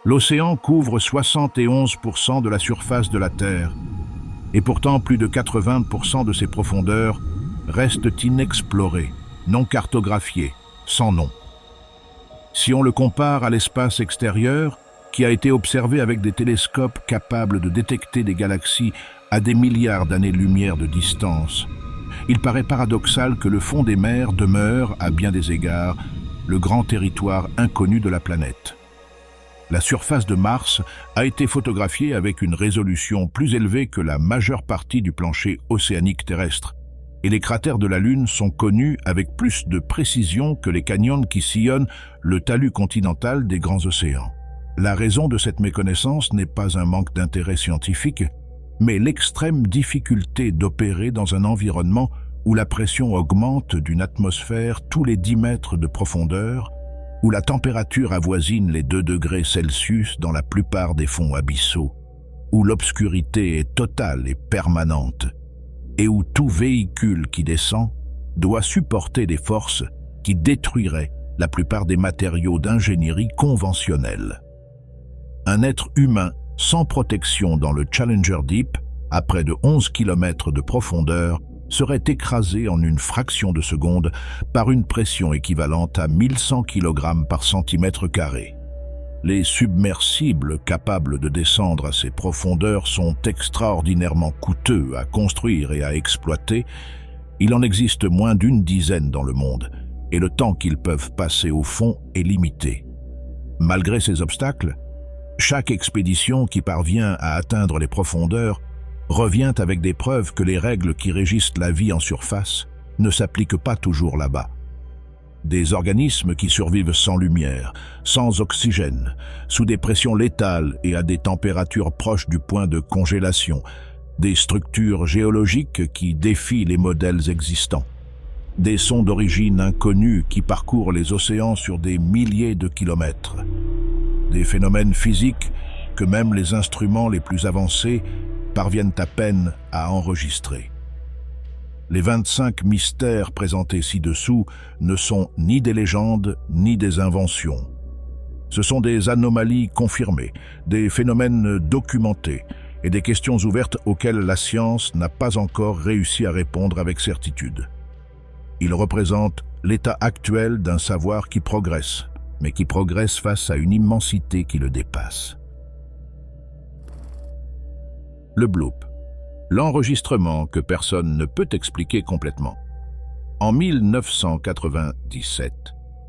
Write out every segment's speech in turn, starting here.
L'océan couvre 71% de la surface de la Terre, et pourtant plus de 80% de ses profondeurs restent inexplorées, non cartographiées, sans nom. Si on le compare à l'espace extérieur, qui a été observé avec des télescopes capables de détecter des galaxies à des milliards d'années-lumière de distance, il paraît paradoxal que le fond des mers demeure, à bien des égards, le grand territoire inconnu de la planète. La surface de Mars a été photographiée avec une résolution plus élevée que la majeure partie du plancher océanique terrestre, et les cratères de la Lune sont connus avec plus de précision que les canyons qui sillonnent le talus continental des grands océans. La raison de cette méconnaissance n'est pas un manque d'intérêt scientifique, mais l'extrême difficulté d'opérer dans un environnement où la pression augmente d'une atmosphère tous les 10 mètres de profondeur, où la température avoisine les 2 degrés Celsius dans la plupart des fonds abyssaux, où l'obscurité est totale et permanente, et où tout véhicule qui descend doit supporter des forces qui détruiraient la plupart des matériaux d'ingénierie conventionnels. Un être humain sans protection dans le Challenger Deep, à près de 11 km de profondeur, serait écrasé en une fraction de seconde par une pression équivalente à 1100 kg par centimètre carré. Les submersibles capables de descendre à ces profondeurs sont extraordinairement coûteux à construire et à exploiter. Il en existe moins d'une dizaine dans le monde, et le temps qu'ils peuvent passer au fond est limité. Malgré ces obstacles, chaque expédition qui parvient à atteindre les profondeurs revient avec des preuves que les règles qui régissent la vie en surface ne s'appliquent pas toujours là-bas. Des organismes qui survivent sans lumière, sans oxygène, sous des pressions létales et à des températures proches du point de congélation, des structures géologiques qui défient les modèles existants, des sons d'origine inconnue qui parcourent les océans sur des milliers de kilomètres, des phénomènes physiques que même les instruments les plus avancés parviennent à peine à enregistrer. Les 25 mystères présentés ci-dessous ne sont ni des légendes ni des inventions. Ce sont des anomalies confirmées, des phénomènes documentés et des questions ouvertes auxquelles la science n'a pas encore réussi à répondre avec certitude. Ils représentent l'état actuel d'un savoir qui progresse, mais qui progresse face à une immensité qui le dépasse. Le bloop, l'enregistrement que personne ne peut expliquer complètement. En 1997,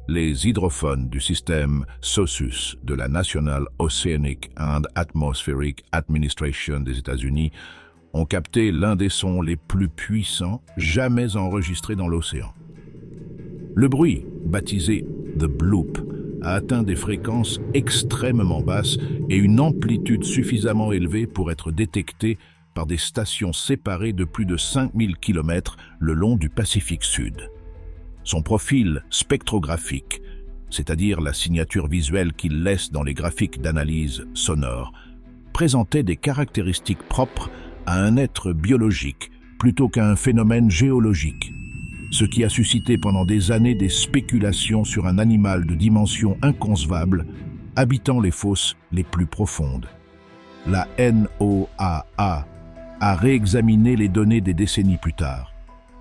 les hydrophones du système SOSUS de la National Oceanic and Atmospheric Administration des États-Unis ont capté l'un des sons les plus puissants jamais enregistrés dans l'océan. Le bruit, baptisé « the bloop », a atteint des fréquences extrêmement basses et une amplitude suffisamment élevée pour être détecté par des stations séparées de plus de 5000 km le long du Pacifique Sud. Son profil spectrographique, c'est-à-dire la signature visuelle qu'il laisse dans les graphiques d'analyse sonore, présentait des caractéristiques propres à un être biologique plutôt qu'à un phénomène géologique, ce qui a suscité pendant des années des spéculations sur un animal de dimension inconcevable habitant les fosses les plus profondes. La NOAA a réexaminé les données des décennies plus tard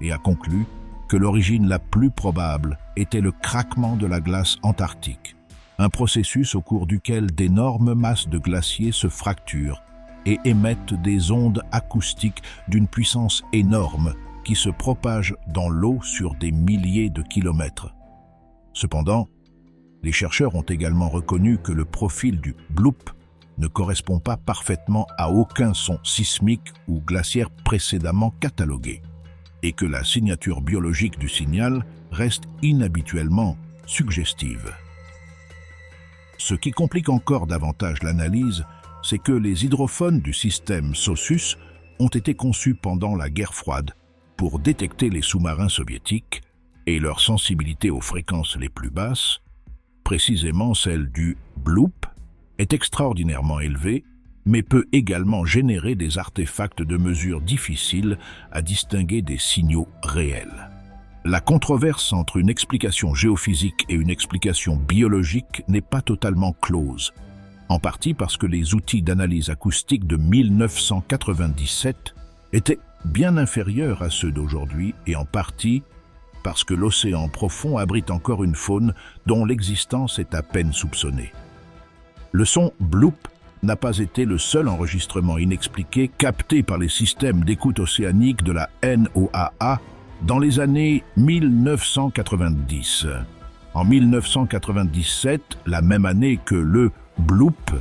et a conclu que l'origine la plus probable était le craquement de la glace antarctique, un processus au cours duquel d'énormes masses de glaciers se fracturent et émettent des ondes acoustiques d'une puissance énorme qui se propagent dans l'eau sur des milliers de kilomètres. Cependant, les chercheurs ont également reconnu que le profil du bloop ne correspond pas parfaitement à aucun son sismique ou glaciaire précédemment catalogué, et que la signature biologique du signal reste inhabituellement suggestive. Ce qui complique encore davantage l'analyse, c'est que les hydrophones du système SOSUS ont été conçus pendant la guerre froide pour détecter les sous-marins soviétiques et leur sensibilité aux fréquences les plus basses, précisément celle du bloop, est extraordinairement élevée, mais peut également générer des artefacts de mesure difficiles à distinguer des signaux réels. La controverse entre une explication géophysique et une explication biologique n'est pas totalement close, en partie parce que les outils d'analyse acoustique de 1997 étaient bien inférieurs à ceux d'aujourd'hui et en partie parce que l'océan profond abrite encore une faune dont l'existence est à peine soupçonnée. Le son bloop n'a pas été le seul enregistrement inexpliqué capté par les systèmes d'écoute océanique de la NOAA dans les années 1990. En 1997, la même année que le bloop,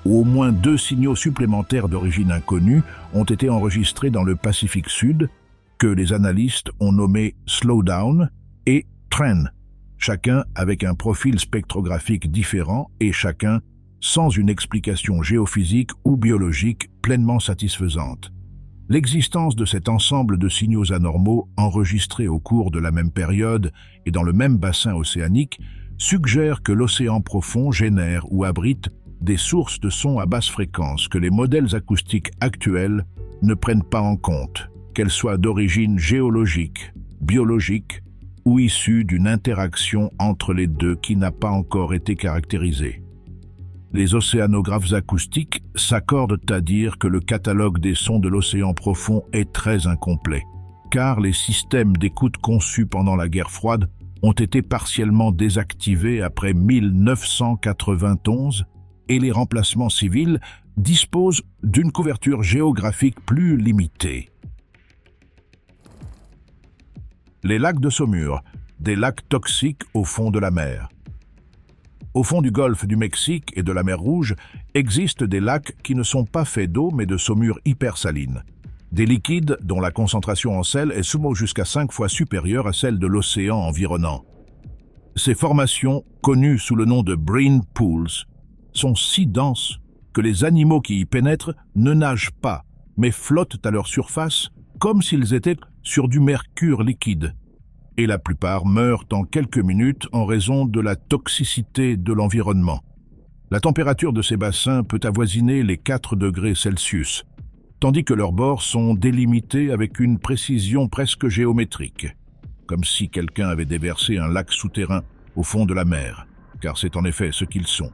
au moins 2 signaux supplémentaires d'origine inconnue ont été enregistrés dans le Pacifique Sud, que les analystes ont nommé Slowdown et Trend, chacun avec un profil spectrographique différent et chacun sans une explication géophysique ou biologique pleinement satisfaisante. L'existence de cet ensemble de signaux anormaux enregistrés au cours de la même période et dans le même bassin océanique suggère que l'océan profond génère ou abrite des sources de sons à basse fréquence que les modèles acoustiques actuels ne prennent pas en compte, qu'elles soient d'origine géologique, biologique ou issues d'une interaction entre les deux qui n'a pas encore été caractérisée. Les océanographes acoustiques s'accordent à dire que le catalogue des sons de l'océan profond est très incomplet, car les systèmes d'écoute conçus pendant la guerre froide ont été partiellement désactivés après 1991 et les remplacements civils disposent d'une couverture géographique plus limitée. Les lacs de saumure, des lacs toxiques au fond de la mer. Au fond du golfe du Mexique et de la mer Rouge existent des lacs qui ne sont pas faits d'eau mais de saumure hypersaline. Des liquides dont la concentration en sel est souvent jusqu'à 5 fois supérieure à celle de l'océan environnant. Ces formations, connues sous le nom de brine pools, sont si denses que les animaux qui y pénètrent ne nagent pas, mais flottent à leur surface comme s'ils étaient sur du mercure liquide. Et la plupart meurent en quelques minutes en raison de la toxicité de l'environnement. La température de ces bassins peut avoisiner les 4 degrés Celsius, tandis que leurs bords sont délimités avec une précision presque géométrique, comme si quelqu'un avait déversé un lac souterrain au fond de la mer, car c'est en effet ce qu'ils sont.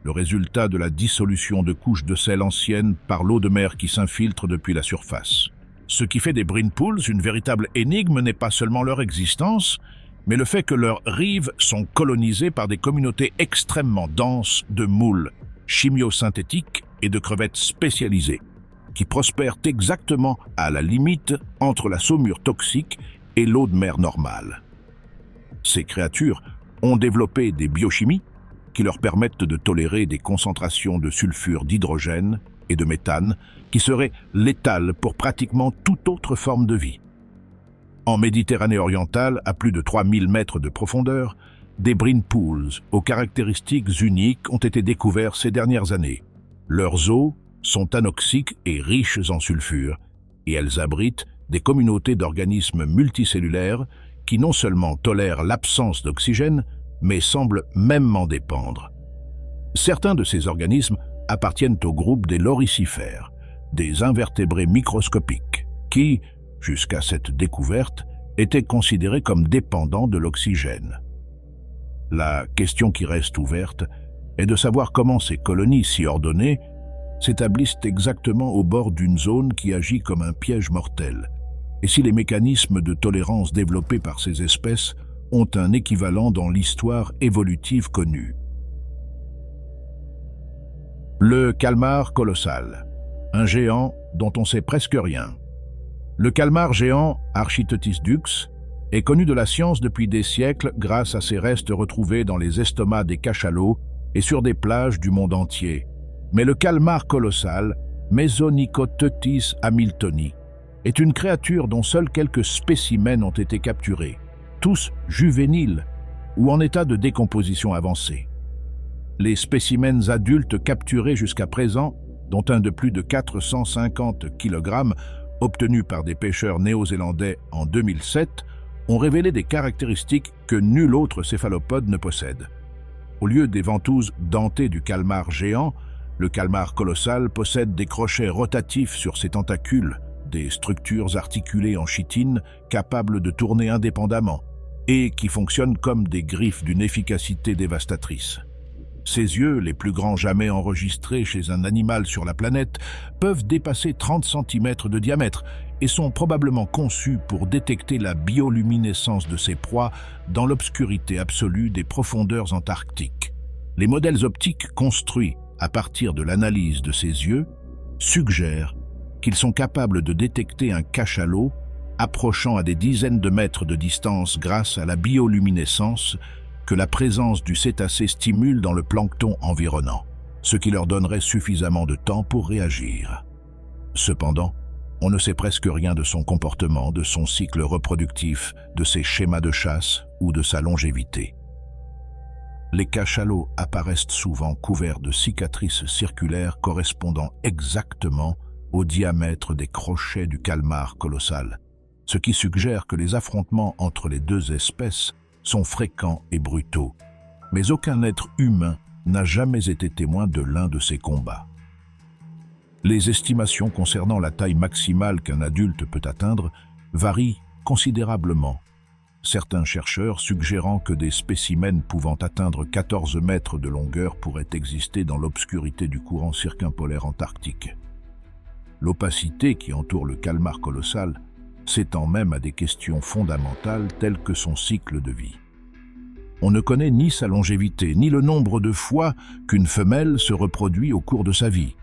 Le résultat de la dissolution de couches de sel anciennes par l'eau de mer qui s'infiltre depuis la surface. Ce qui fait des brine pools une véritable énigme n'est pas seulement leur existence, mais le fait que leurs rives sont colonisées par des communautés extrêmement denses de moules chimiosynthétiques et de crevettes spécialisées, qui prospèrent exactement à la limite entre la saumure toxique et l'eau de mer normale. Ces créatures ont développé des biochimies qui leur permettent de tolérer des concentrations de sulfure d'hydrogène et de méthane qui seraient létales pour pratiquement toute autre forme de vie. En Méditerranée orientale, à plus de 3000 mètres de profondeur, des brine pools aux caractéristiques uniques ont été découverts ces dernières années. Leurs eaux sont anoxiques et riches en sulfure, et elles abritent des communautés d'organismes multicellulaires qui non seulement tolèrent l'absence d'oxygène, mais semblent même en dépendre. Certains de ces organismes appartiennent au groupe des loricifères, des invertébrés microscopiques, qui, jusqu'à cette découverte, étaient considérés comme dépendants de l'oxygène. La question qui reste ouverte est de savoir comment ces colonies si ordonnées s'établissent exactement au bord d'une zone qui agit comme un piège mortel, et si les mécanismes de tolérance développés par ces espèces ont un équivalent dans l'histoire évolutive connue. Le calmar colossal, un géant dont on sait presque rien. Le calmar géant Architeuthis dux est connu de la science depuis des siècles grâce à ses restes retrouvés dans les estomacs des cachalots et sur des plages du monde entier. Mais le calmar colossal, Mesonicoteuthis hamiltoni, est une créature dont seuls quelques spécimens ont été capturés, tous juvéniles ou en état de décomposition avancée. Les spécimens adultes capturés jusqu'à présent, dont un de plus de 450 kg, obtenu par des pêcheurs néo-zélandais en 2007, ont révélé des caractéristiques que nul autre céphalopode ne possède. Au lieu des ventouses dentées du calmar géant, le calmar colossal possède des crochets rotatifs sur ses tentacules, des structures articulées en chitine capables de tourner indépendamment et qui fonctionnent comme des griffes d'une efficacité dévastatrice. Ces yeux, les plus grands jamais enregistrés chez un animal sur la planète, peuvent dépasser 30 cm de diamètre et sont probablement conçus pour détecter la bioluminescence de ses proies dans l'obscurité absolue des profondeurs antarctiques. Les modèles optiques construits à partir de l'analyse de ces yeux suggèrent qu'ils sont capables de détecter un cachalot approchant à des dizaines de mètres de distance grâce à la bioluminescence que la présence du cétacé stimule dans le plancton environnant, ce qui leur donnerait suffisamment de temps pour réagir. Cependant, on ne sait presque rien de son comportement, de son cycle reproductif, de ses schémas de chasse ou de sa longévité. Les cachalots apparaissent souvent couverts de cicatrices circulaires correspondant exactement au diamètre des crochets du calmar colossal, ce qui suggère que les affrontements entre les deux espèces sont fréquents et brutaux, mais aucun être humain n'a jamais été témoin de l'un de ces combats. Les estimations concernant la taille maximale qu'un adulte peut atteindre varient considérablement, certains chercheurs suggérant que des spécimens pouvant atteindre 14 mètres de longueur pourraient exister dans l'obscurité du courant circumpolaire antarctique. L'opacité qui entoure le calmar colossal s'étend même à des questions fondamentales telles que son cycle de vie. On ne connaît ni sa longévité, ni le nombre de fois qu'une femelle se reproduit au cours de sa vie,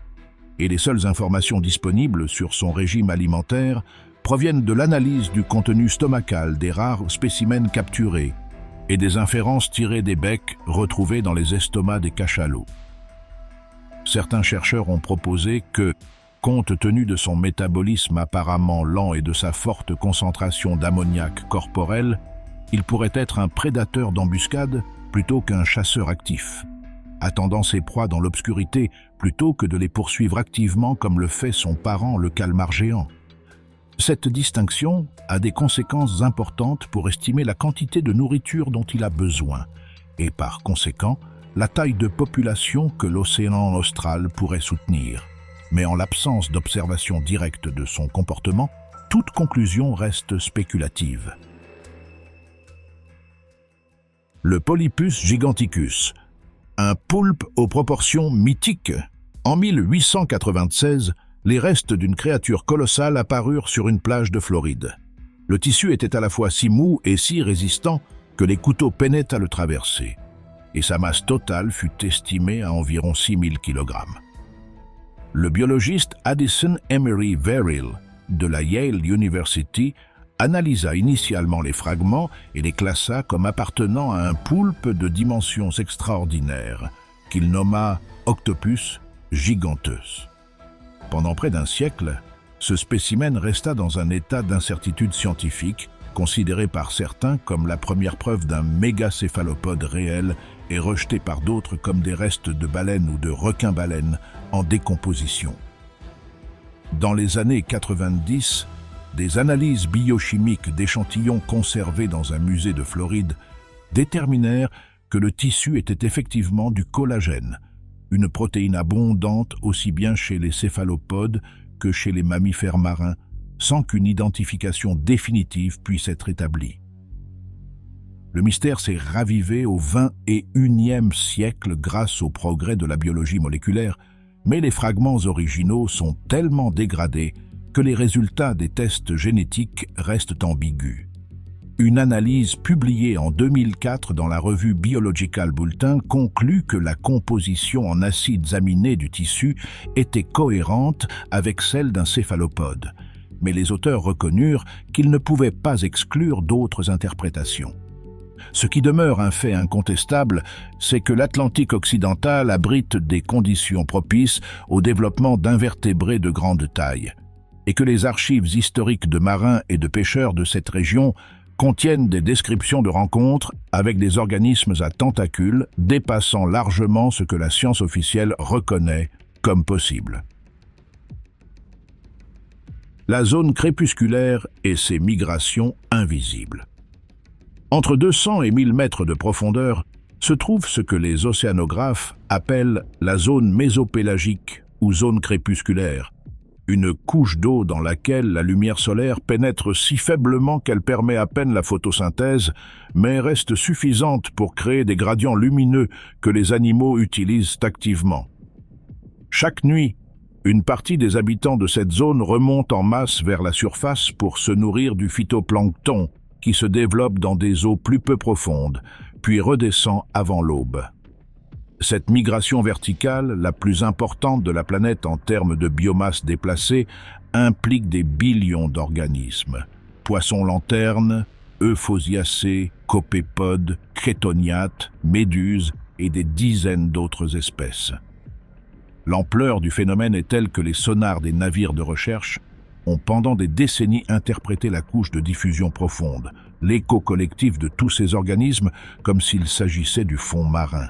et les seules informations disponibles sur son régime alimentaire proviennent de l'analyse du contenu stomacal des rares spécimens capturés et des inférences tirées des becs retrouvés dans les estomacs des cachalots. Certains chercheurs ont proposé que, compte tenu de son métabolisme apparemment lent et de sa forte concentration d'ammoniac corporel, il pourrait être un prédateur d'embuscade plutôt qu'un chasseur actif, attendant ses proies dans l'obscurité plutôt que de les poursuivre activement comme le fait son parent le calmar géant. Cette distinction a des conséquences importantes pour estimer la quantité de nourriture dont il a besoin et par conséquent la taille de population que l'océan austral pourrait soutenir. Mais en l'absence d'observation directe de son comportement, toute conclusion reste spéculative. Le Polypus giganticus, un poulpe aux proportions mythiques. En 1896, les restes d'une créature colossale apparurent sur une plage de Floride. Le tissu était à la fois si mou et si résistant que les couteaux peinaient à le traverser, et sa masse totale fut estimée à environ 6000 kg. Le biologiste Addison Emery Verrill de la Yale University analysa initialement les fragments et les classa comme appartenant à un poulpe de dimensions extraordinaires, qu'il nomma Octopus giganteus. Pendant près d'un siècle, ce spécimen resta dans un état d'incertitude scientifique, considéré par certains comme la première preuve d'un mégacéphalopode réel et rejeté par d'autres comme des restes de baleines ou de requins-baleines en décomposition. Dans les années 90, des analyses biochimiques d'échantillons conservés dans un musée de Floride déterminèrent que le tissu était effectivement du collagène, une protéine abondante aussi bien chez les céphalopodes que chez les mammifères marins, sans qu'une identification définitive puisse être établie. Le mystère s'est ravivé au XXIe siècle grâce au progrès de la biologie moléculaire, mais les fragments originaux sont tellement dégradés que les résultats des tests génétiques restent ambigus. Une analyse publiée en 2004 dans la revue Biological Bulletin conclut que la composition en acides aminés du tissu était cohérente avec celle d'un céphalopode, mais les auteurs reconnurent qu'ils ne pouvaient pas exclure d'autres interprétations. Ce qui demeure un fait incontestable, c'est que l'Atlantique occidental abrite des conditions propices au développement d'invertébrés de grande taille, et que les archives historiques de marins et de pêcheurs de cette région contiennent des descriptions de rencontres avec des organismes à tentacules dépassant largement ce que la science officielle reconnaît comme possible. La zone crépusculaire et ses migrations invisibles. Entre 200 et 1000 mètres de profondeur se trouve ce que les océanographes appellent la zone mésopélagique ou zone crépusculaire, une couche d'eau dans laquelle la lumière solaire pénètre si faiblement qu'elle permet à peine la photosynthèse, mais reste suffisante pour créer des gradients lumineux que les animaux utilisent activement. Chaque nuit, une partie des habitants de cette zone remonte en masse vers la surface pour se nourrir du phytoplancton qui se développe dans des eaux plus peu profondes, puis redescend avant l'aube. Cette migration verticale, la plus importante de la planète en termes de biomasse déplacée, implique des billions d'organismes. Poissons lanternes, euphausiacées, copépodes, crétoniates, méduses et des dizaines d'autres espèces. L'ampleur du phénomène est telle que les sonars des navires de recherche ont pendant des décennies interprété la couche de diffusion profonde, l'écho collectif de tous ces organismes, comme s'il s'agissait du fond marin.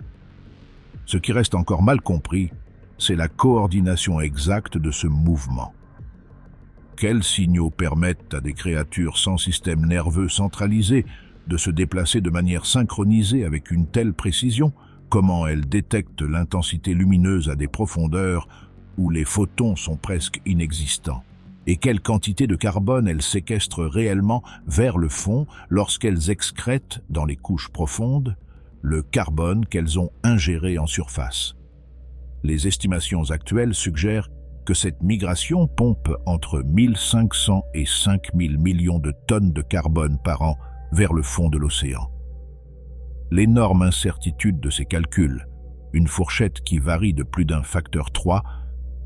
Ce qui reste encore mal compris, c'est la coordination exacte de ce mouvement. Quels signaux permettent à des créatures sans système nerveux centralisé de se déplacer de manière synchronisée avec une telle précision? Comment elles détectent l'intensité lumineuse à des profondeurs où les photons sont presque inexistants? Et quelle quantité de carbone elles séquestrent réellement vers le fond lorsqu'elles excrètent, dans les couches profondes, le carbone qu'elles ont ingéré en surface? Les estimations actuelles suggèrent que cette migration pompe entre 1500 et 5000 millions de tonnes de carbone par an vers le fond de l'océan. L'énorme incertitude de ces calculs, une fourchette qui varie de plus d'un facteur 3,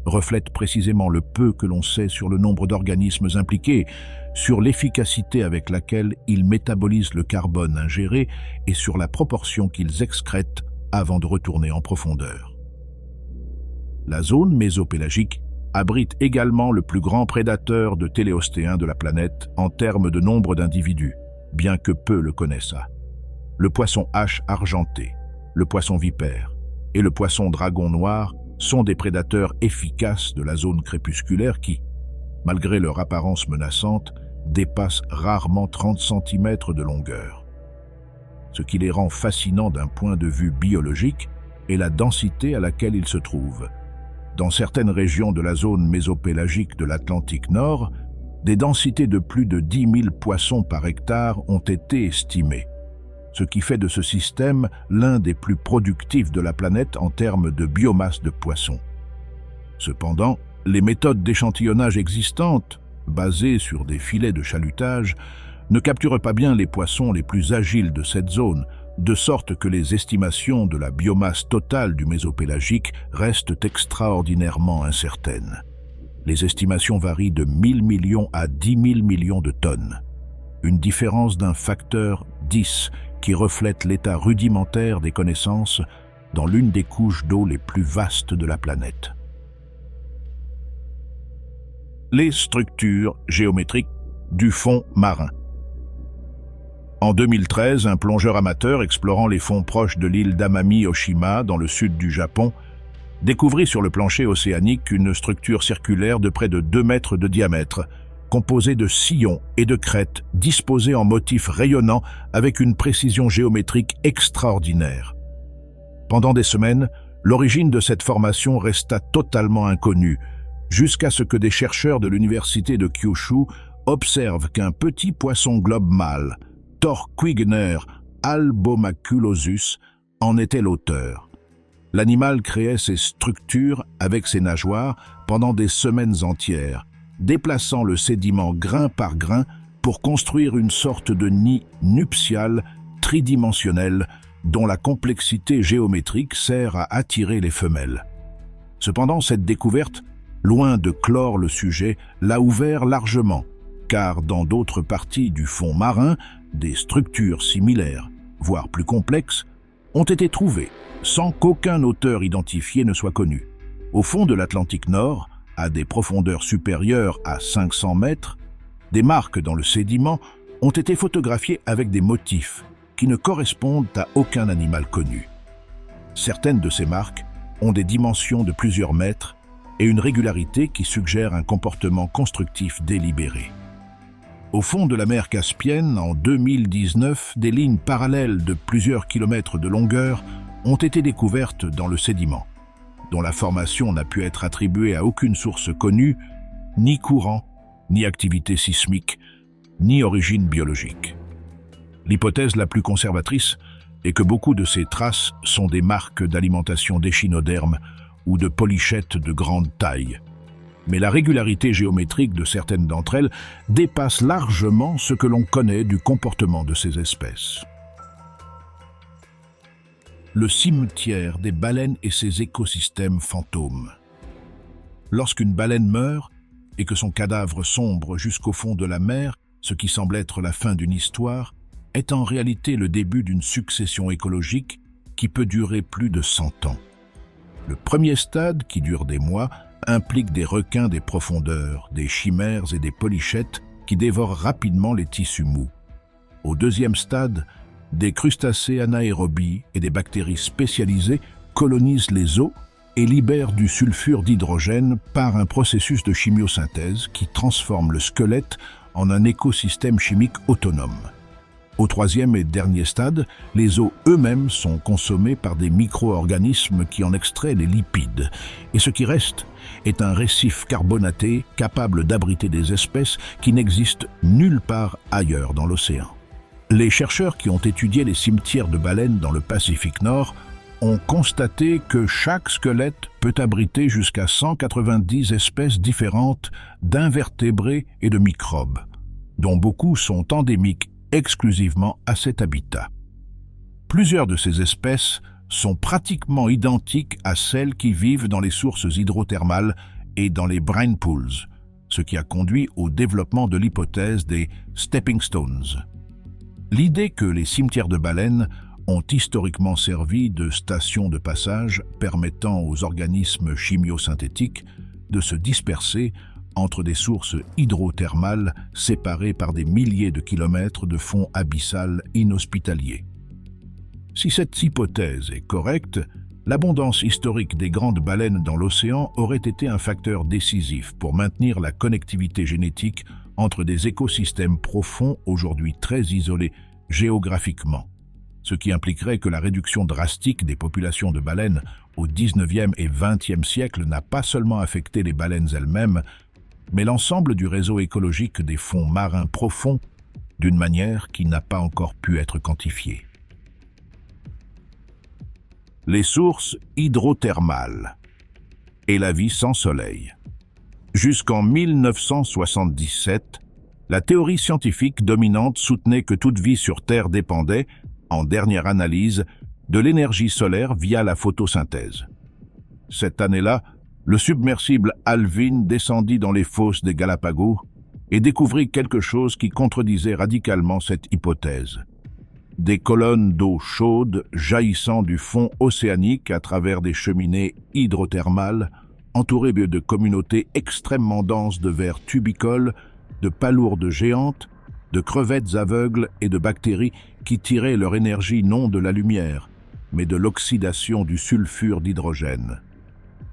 reflète précisément le peu que l'on sait sur le nombre d'organismes impliqués, sur l'efficacité avec laquelle ils métabolisent le carbone ingéré et sur la proportion qu'ils excrètent avant de retourner en profondeur. La zone mésopélagique abrite également le plus grand prédateur de téléostéens de la planète en termes de nombre d'individus, bien que peu le connaissent. Le poisson hache argenté, le poisson vipère et le poisson dragon noir sont des prédateurs efficaces de la zone crépusculaire qui, malgré leur apparence menaçante, dépassent rarement 30 cm de longueur. Ce qui les rend fascinants d'un point de vue biologique est la densité à laquelle ils se trouvent. Dans certaines régions de la zone mésopélagique de l'Atlantique Nord, des densités de plus de 10 000 poissons par hectare ont été estimées, ce qui fait de ce système l'un des plus productifs de la planète en termes de biomasse de poissons. Cependant, les méthodes d'échantillonnage existantes, basées sur des filets de chalutage, ne capturent pas bien les poissons les plus agiles de cette zone, de sorte que les estimations de la biomasse totale du mésopélagique restent extraordinairement incertaines. Les estimations varient de 1000 millions à 10 000 millions de tonnes, une différence d'un facteur 10 qui reflète l'état rudimentaire des connaissances dans l'une des couches d'eau les plus vastes de la planète. Les structures géométriques du fond marin. En 2013, un plongeur amateur explorant les fonds proches de l'île d'Amami-Oshima, dans le sud du Japon, découvrit sur le plancher océanique une structure circulaire de près de 2 mètres de diamètre, composée de sillons et de crêtes disposés en motifs rayonnants avec une précision géométrique extraordinaire. Pendant des semaines, l'origine de cette formation resta totalement inconnue, jusqu'à ce que des chercheurs de l'université de Kyushu observent qu'un petit poisson globe mâle, Torquigner albomaculosus, en était l'auteur. L'animal créait ces structures avec ses nageoires pendant des semaines entières, déplaçant le sédiment grain par grain pour construire une sorte de nid nuptial tridimensionnel dont la complexité géométrique sert à attirer les femelles. Cependant, cette découverte, loin de clore le sujet, l'a ouvert largement, car dans d'autres parties du fond marin, des structures similaires, voire plus complexes, ont été trouvées, sans qu'aucun auteur identifié ne soit connu. Au fond de l'Atlantique Nord, à des profondeurs supérieures à 500 mètres, des marques dans le sédiment ont été photographiées avec des motifs qui ne correspondent à aucun animal connu. Certaines de ces marques ont des dimensions de plusieurs mètres et une régularité qui suggère un comportement constructif délibéré. Au fond de la mer Caspienne, en 2019, des lignes parallèles de plusieurs kilomètres de longueur ont été découvertes dans le sédiment, dont la formation n'a pu être attribuée à aucune source connue, ni courant, ni activité sismique, ni origine biologique. L'hypothèse la plus conservatrice est que beaucoup de ces traces sont des marques d'alimentation d'échinodermes ou de polychètes de grande taille. Mais la régularité géométrique de certaines d'entre elles dépasse largement ce que l'on connaît du comportement de ces espèces. Le cimetière des baleines et ses écosystèmes fantômes. Lorsqu'une baleine meurt et que son cadavre sombre jusqu'au fond de la mer, ce qui semble être la fin d'une histoire, est en réalité le début d'une succession écologique qui peut durer plus de 100 ans. Le premier stade, qui dure des mois, implique des requins des profondeurs, des chimères et des polychètes qui dévorent rapidement les tissus mous. Au deuxième stade, des crustacés anaérobies et des bactéries spécialisées colonisent les eaux et libèrent du sulfure d'hydrogène par un processus de chimiosynthèse qui transforme le squelette en un écosystème chimique autonome. Au troisième et dernier stade, les os eux-mêmes sont consommés par des micro-organismes qui en extraient les lipides. Et ce qui reste est un récif carbonaté capable d'abriter des espèces qui n'existent nulle part ailleurs dans l'océan. Les chercheurs qui ont étudié les cimetières de baleines dans le Pacifique Nord ont constaté que chaque squelette peut abriter jusqu'à 190 espèces différentes d'invertébrés et de microbes, dont beaucoup sont endémiques exclusivement à cet habitat. Plusieurs de ces espèces sont pratiquement identiques à celles qui vivent dans les sources hydrothermales et dans les brine pools, ce qui a conduit au développement de l'hypothèse des stepping stones. L'idée que les cimetières de baleines ont historiquement servi de station de passage permettant aux organismes chimiosynthétiques de se disperser entre des sources hydrothermales séparées par des milliers de kilomètres de fond abyssal inhospitalier. Si cette hypothèse est correcte, l'abondance historique des grandes baleines dans l'océan aurait été un facteur décisif pour maintenir la connectivité génétique entre des écosystèmes profonds aujourd'hui très isolés géographiquement, ce qui impliquerait que la réduction drastique des populations de baleines au XIXe et XXe siècle n'a pas seulement affecté les baleines elles-mêmes, mais l'ensemble du réseau écologique des fonds marins profonds d'une manière qui n'a pas encore pu être quantifiée. Les sources hydrothermales et la vie sans soleil. Jusqu'en 1977, la théorie scientifique dominante soutenait que toute vie sur Terre dépendait, en dernière analyse, de l'énergie solaire via la photosynthèse. Cette année-là, le submersible Alvin descendit dans les fosses des Galapagos et découvrit quelque chose qui contredisait radicalement cette hypothèse. Des colonnes d'eau chaude jaillissant du fond océanique à travers des cheminées hydrothermales, entourées de communautés extrêmement denses de vers tubicoles, de palourdes géantes, de crevettes aveugles et de bactéries qui tiraient leur énergie non de la lumière, mais de l'oxydation du sulfure d'hydrogène.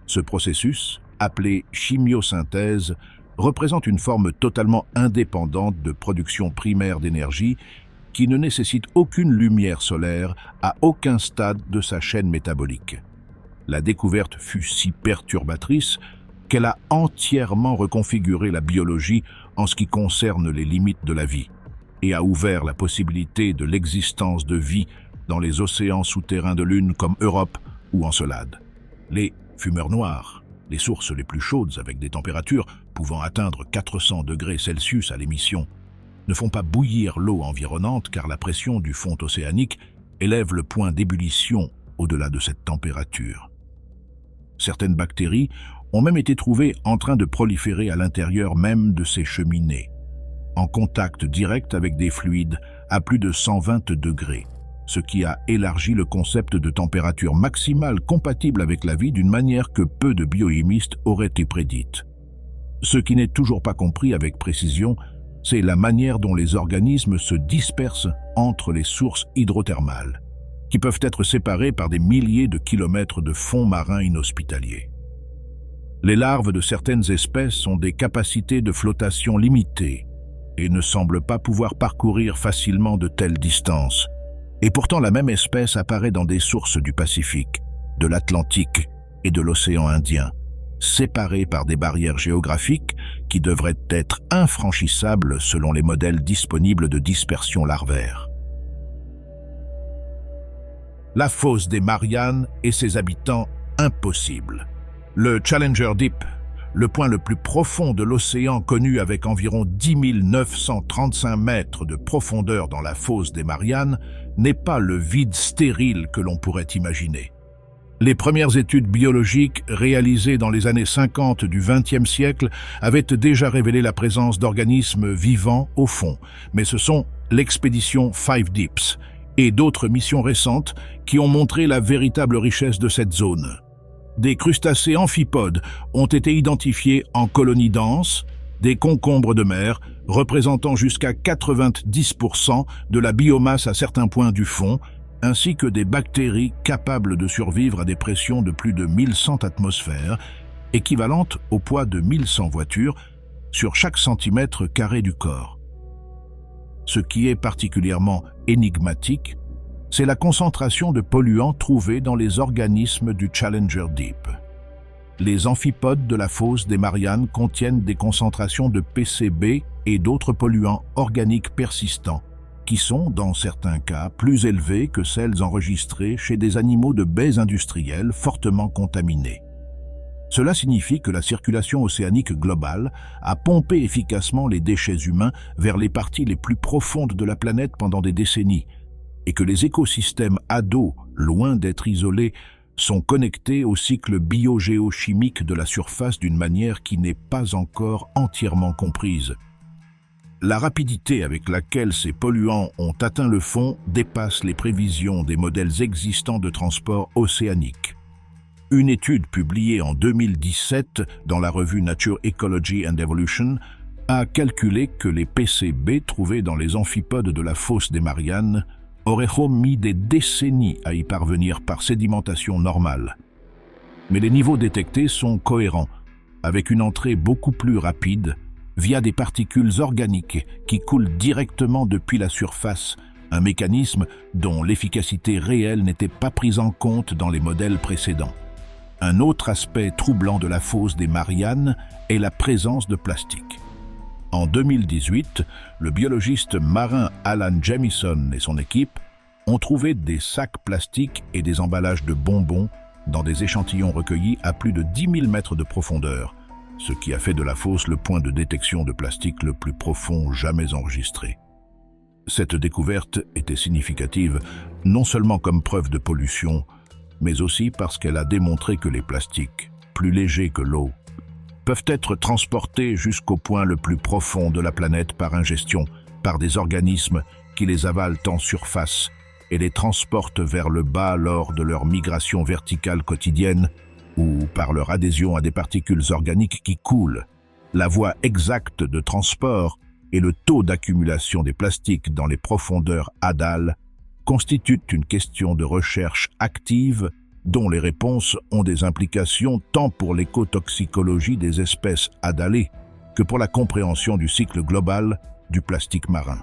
Ce processus, appelé chimiosynthèse, représente une forme totalement indépendante de production primaire d'énergie qui ne nécessite aucune lumière solaire à aucun stade de sa chaîne métabolique. La découverte fut si perturbatrice qu'elle a entièrement reconfiguré la biologie en ce qui concerne les limites de la vie et a ouvert la possibilité de l'existence de vie dans les océans souterrains de Lune comme Europe ou Encelade. Les fumeurs noirs, les sources les plus chaudes avec des températures pouvant atteindre 400 degrés Celsius à l'émission, ne font pas bouillir l'eau environnante car la pression du fond océanique élève le point d'ébullition au-delà de cette température. Certaines bactéries ont même été trouvées en train de proliférer à l'intérieur même de ces cheminées, en contact direct avec des fluides à plus de 120 degrés, ce qui a élargi le concept de température maximale compatible avec la vie d'une manière que peu de biochimistes auraient été prédite. Ce qui n'est toujours pas compris avec précision, c'est la manière dont les organismes se dispersent entre les sources hydrothermales, qui peuvent être séparées par des milliers de kilomètres de fonds marins inhospitaliers. Les larves de certaines espèces ont des capacités de flottation limitées et ne semblent pas pouvoir parcourir facilement de telles distances. Et pourtant la même espèce apparaît dans des sources du Pacifique, de l'Atlantique et de l'océan Indien, séparés par des barrières géographiques qui devraient être infranchissables selon les modèles disponibles de dispersion larvaire. La fosse des Mariannes et ses habitants impossibles. Le Challenger Deep, le point le plus profond de l'océan connu avec environ 10 935 mètres de profondeur dans la fosse des Mariannes, n'est pas le vide stérile que l'on pourrait imaginer. Les premières études biologiques réalisées dans les années 50 du XXe siècle avaient déjà révélé la présence d'organismes vivants au fond, mais ce sont l'expédition Five Deeps et d'autres missions récentes qui ont montré la véritable richesse de cette zone. Des crustacés amphipodes ont été identifiés en colonies denses, des concombres de mer représentant jusqu'à 90% de la biomasse à certains points du fond, ainsi que des bactéries capables de survivre à des pressions de plus de 1100 atmosphères, équivalentes au poids de 1100 voitures sur chaque centimètre carré du corps. Ce qui est particulièrement énigmatique, c'est la concentration de polluants trouvés dans les organismes du Challenger Deep. Les amphipodes de la fosse des Mariannes contiennent des concentrations de PCB et d'autres polluants organiques persistants, qui sont, dans certains cas, plus élevées que celles enregistrées chez des animaux de baies industrielles fortement contaminés. Cela signifie que la circulation océanique globale a pompé efficacement les déchets humains vers les parties les plus profondes de la planète pendant des décennies, et que les écosystèmes ados, loin d'être isolés, sont connectés au cycle biogéochimique de la surface d'une manière qui n'est pas encore entièrement comprise. La rapidité avec laquelle ces polluants ont atteint le fond dépasse les prévisions des modèles existants de transport océanique. Une étude publiée en 2017 dans la revue Nature Ecology and Evolution a calculé que les PCB trouvés dans les amphipodes de la fosse des Mariannes auraient mis des décennies à y parvenir par sédimentation normale. Mais les niveaux détectés sont cohérents, avec une entrée beaucoup plus rapide via des particules organiques qui coulent directement depuis la surface, un mécanisme dont l'efficacité réelle n'était pas prise en compte dans les modèles précédents. Un autre aspect troublant de la fosse des Mariannes est la présence de plastique. En 2018, le biologiste marin Alan Jamieson et son équipe ont trouvé des sacs plastiques et des emballages de bonbons dans des échantillons recueillis à plus de 10 000 mètres de profondeur, ce qui a fait de la fosse le point de détection de plastique le plus profond jamais enregistré. Cette découverte était significative non seulement comme preuve de pollution, mais aussi parce qu'elle a démontré que les plastiques, plus légers que l'eau, peuvent être transportés jusqu'au point le plus profond de la planète par ingestion, par des organismes qui les avalent en surface et les transportent vers le bas lors de leur migration verticale quotidienne ou par leur adhésion à des particules organiques qui coulent. La voie exacte de transport et le taux d'accumulation des plastiques dans les profondeurs hadales constituent une question de recherche active dont les réponses ont des implications tant pour l'écotoxicologie des espèces hadalées que pour la compréhension du cycle global du plastique marin.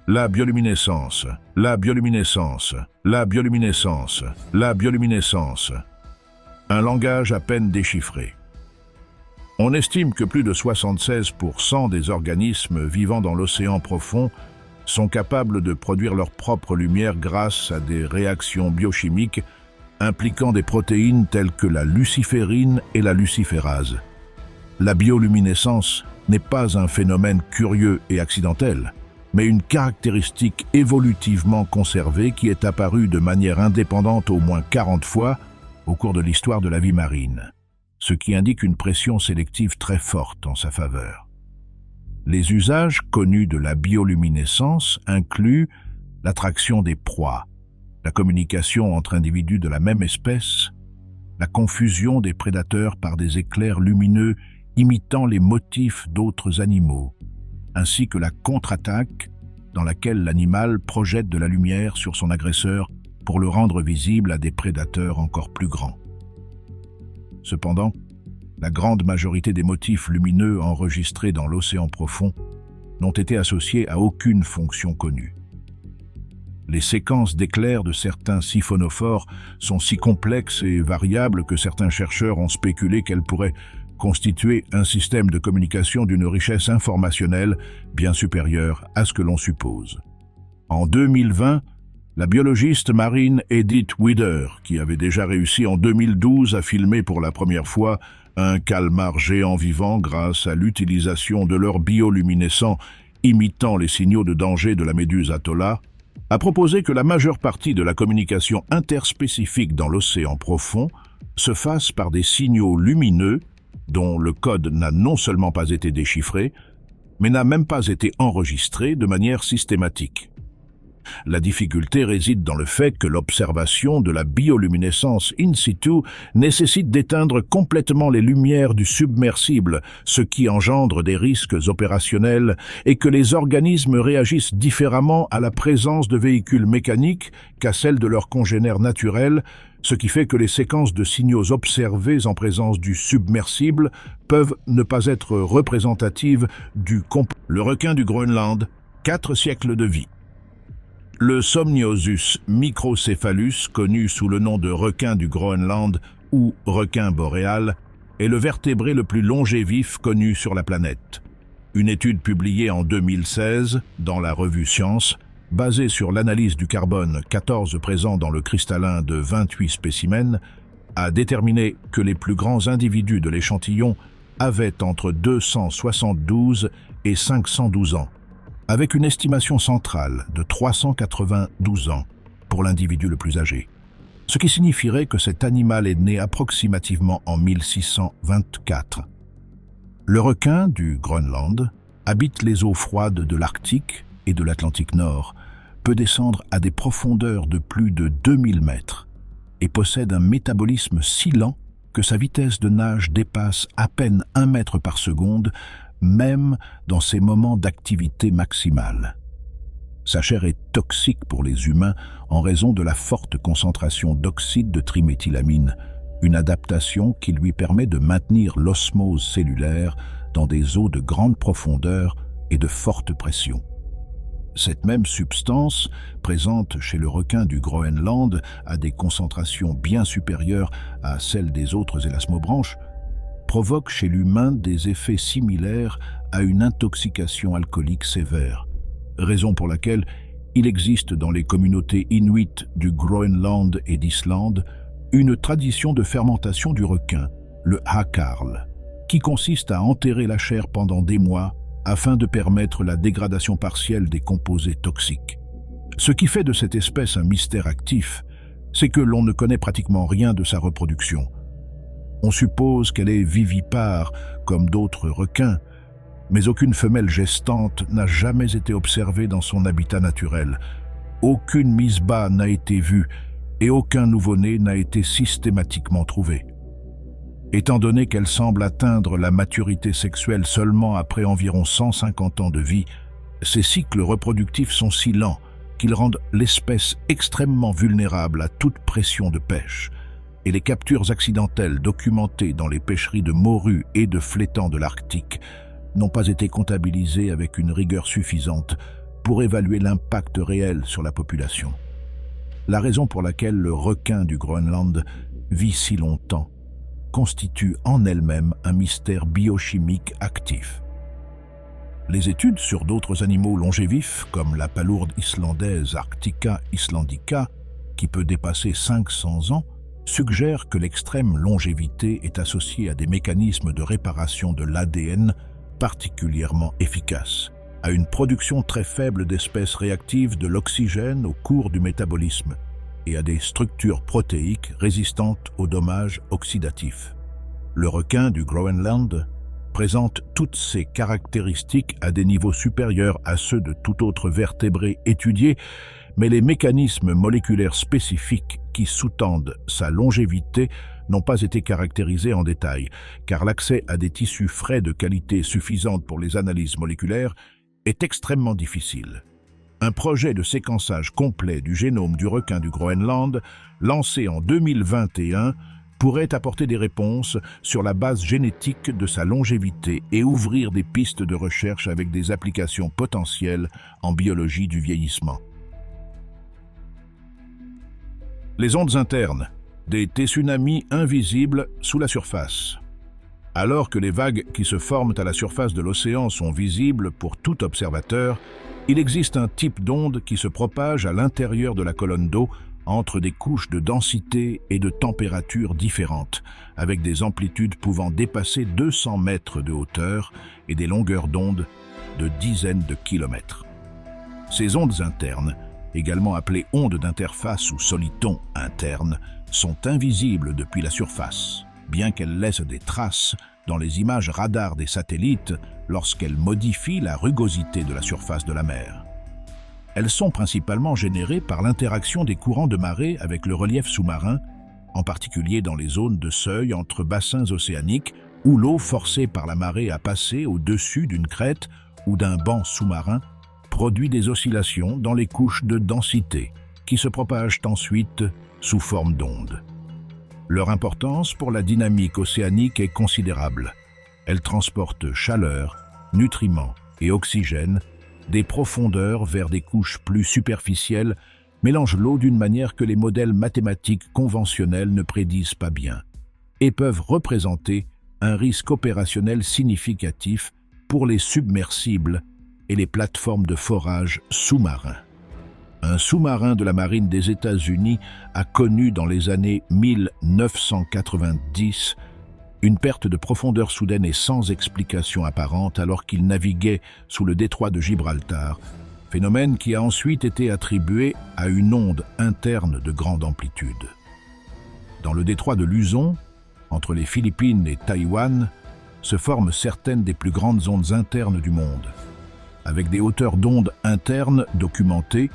La bioluminescence, la bioluminescence, la bioluminescence, la bioluminescence. Un langage à peine déchiffré. On estime que plus de 76% des organismes vivant dans l'océan profond sont capables de produire leur propre lumière grâce à des réactions biochimiques impliquant des protéines telles que la luciférine et la luciférase. La bioluminescence n'est pas un phénomène curieux et accidentel, mais une caractéristique évolutivement conservée qui est apparue de manière indépendante au moins 40 fois au cours de l'histoire de la vie marine, ce qui indique une pression sélective très forte en sa faveur. Les usages connus de la bioluminescence incluent l'attraction des proies, la communication entre individus de la même espèce, la confusion des prédateurs par des éclairs lumineux imitant les motifs d'autres animaux, ainsi que la contre-attaque dans laquelle l'animal projette de la lumière sur son agresseur pour le rendre visible à des prédateurs encore plus grands. Cependant, la grande majorité des motifs lumineux enregistrés dans l'océan profond n'ont été associés à aucune fonction connue. Les séquences d'éclairs de certains siphonophores sont si complexes et variables que certains chercheurs ont spéculé qu'elles pourraient constituer un système de communication d'une richesse informationnelle bien supérieure à ce que l'on suppose. En 2020, la biologiste marine Edith Widder, qui avait déjà réussi en 2012 à filmer pour la première fois un calmar géant vivant grâce à l'utilisation de leur bioluminescent imitant les signaux de danger de la méduse Atolla, a proposé que la majeure partie de la communication interspécifique dans l'océan profond se fasse par des signaux lumineux dont le code n'a non seulement pas été déchiffré, mais n'a même pas été enregistré de manière systématique. La difficulté réside dans le fait que l'observation de la bioluminescence in situ nécessite d'éteindre complètement les lumières du submersible, ce qui engendre des risques opérationnels, et que les organismes réagissent différemment à la présence de véhicules mécaniques qu'à celle de leurs congénères naturels, ce qui fait que les séquences de signaux observés en présence du submersible peuvent ne pas être représentatives du Le requin du Groenland, 4 siècles de vie. Le Somniosus microcéphalus, connu sous le nom de requin du Groenland ou requin boréal, est le vertébré le plus longévif connu sur la planète. Une étude publiée en 2016 dans la revue Science, basée sur l'analyse du carbone 14 présent dans le cristallin de 28 spécimens, a déterminé que les plus grands individus de l'échantillon avaient entre 272 et 512 ans, avec une estimation centrale de 392 ans pour l'individu le plus âgé, ce qui signifierait que cet animal est né approximativement en 1624. Le requin du Groenland habite les eaux froides de l'Arctique et de l'Atlantique Nord, peut descendre à des profondeurs de plus de 2000 mètres et possède un métabolisme si lent que sa vitesse de nage dépasse à peine 1 mètre par seconde, même dans ses moments d'activité maximale. Sa chair est toxique pour les humains en raison de la forte concentration d'oxyde de triméthylamine, une adaptation qui lui permet de maintenir l'osmose cellulaire dans des eaux de grande profondeur et de forte pression. Cette même substance, présente chez le requin du Groenland à des concentrations bien supérieures à celles des autres élasmobranches, provoque chez l'humain des effets similaires à une intoxication alcoolique sévère, raison pour laquelle il existe dans les communautés inuites du Groenland et d'Islande une tradition de fermentation du requin, le hakarl, qui consiste à enterrer la chair pendant des mois afin de permettre la dégradation partielle des composés toxiques. Ce qui fait de cette espèce un mystère actif, c'est que l'on ne connaît pratiquement rien de sa reproduction. On suppose qu'elle est vivipare, comme d'autres requins, mais aucune femelle gestante n'a jamais été observée dans son habitat naturel. Aucune mise bas n'a été vue et aucun nouveau-né n'a été systématiquement trouvé. Étant donné qu'elle semble atteindre la maturité sexuelle seulement après environ 150 ans de vie, ces cycles reproductifs sont si lents qu'ils rendent l'espèce extrêmement vulnérable à toute pression de pêche. Et les captures accidentelles documentées dans les pêcheries de morues et de flétans de l'Arctique n'ont pas été comptabilisées avec une rigueur suffisante pour évaluer l'impact réel sur la population. La raison pour laquelle le requin du Groenland vit si longtemps constitue en elle-même un mystère biochimique actif. Les études sur d'autres animaux longévifs, comme la palourde islandaise Arctica islandica, qui peut dépasser 500 ans, suggèrent que l'extrême longévité est associée à des mécanismes de réparation de l'ADN particulièrement efficaces, à une production très faible d'espèces réactives de l'oxygène au cours du métabolisme et à des structures protéiques résistantes aux dommages oxydatifs. Le requin du Groenland présente toutes ces caractéristiques à des niveaux supérieurs à ceux de tout autre vertébré étudié, mais les mécanismes moléculaires spécifiques qui sous-tendent sa longévité n'ont pas été caractérisés en détail, car l'accès à des tissus frais de qualité suffisante pour les analyses moléculaires est extrêmement difficile. Un projet de séquençage complet du génome du requin du Groenland, lancé en 2021, pourrait apporter des réponses sur la base génétique de sa longévité et ouvrir des pistes de recherche avec des applications potentielles en biologie du vieillissement. Les ondes internes, des tsunamis invisibles sous la surface. Alors que les vagues qui se forment à la surface de l'océan sont visibles pour tout observateur, il existe un type d'onde qui se propage à l'intérieur de la colonne d'eau entre des couches de densité et de température différentes, avec des amplitudes pouvant dépasser 200 mètres de hauteur et des longueurs d'onde de dizaines de kilomètres. Ces ondes internes, également appelées ondes d'interface ou solitons internes, sont invisibles depuis la surface, bien qu'elles laissent des traces dans les images radars des satellites lorsqu'elles modifient la rugosité de la surface de la mer. Elles sont principalement générées par l'interaction des courants de marée avec le relief sous-marin, en particulier dans les zones de seuil entre bassins océaniques où l'eau forcée par la marée à passer au-dessus d'une crête ou d'un banc sous-marin produit des oscillations dans les couches de densité qui se propagent ensuite sous forme d'ondes. Leur importance pour la dynamique océanique est considérable. Elles transportent chaleur, nutriments et oxygène des profondeurs vers des couches plus superficielles, mélangent l'eau d'une manière que les modèles mathématiques conventionnels ne prédisent pas bien, et peuvent représenter un risque opérationnel significatif pour les submersibles et les plateformes de forage sous-marins. Un sous-marin de la marine des États-Unis a connu dans les années 1990 une perte de profondeur soudaine et sans explication apparente alors qu'il naviguait sous le détroit de Gibraltar, phénomène qui a ensuite été attribué à une onde interne de grande amplitude. Dans le détroit de Luzon, entre les Philippines et Taïwan, se forment certaines des plus grandes ondes internes du monde, avec des hauteurs d'onde internes documentées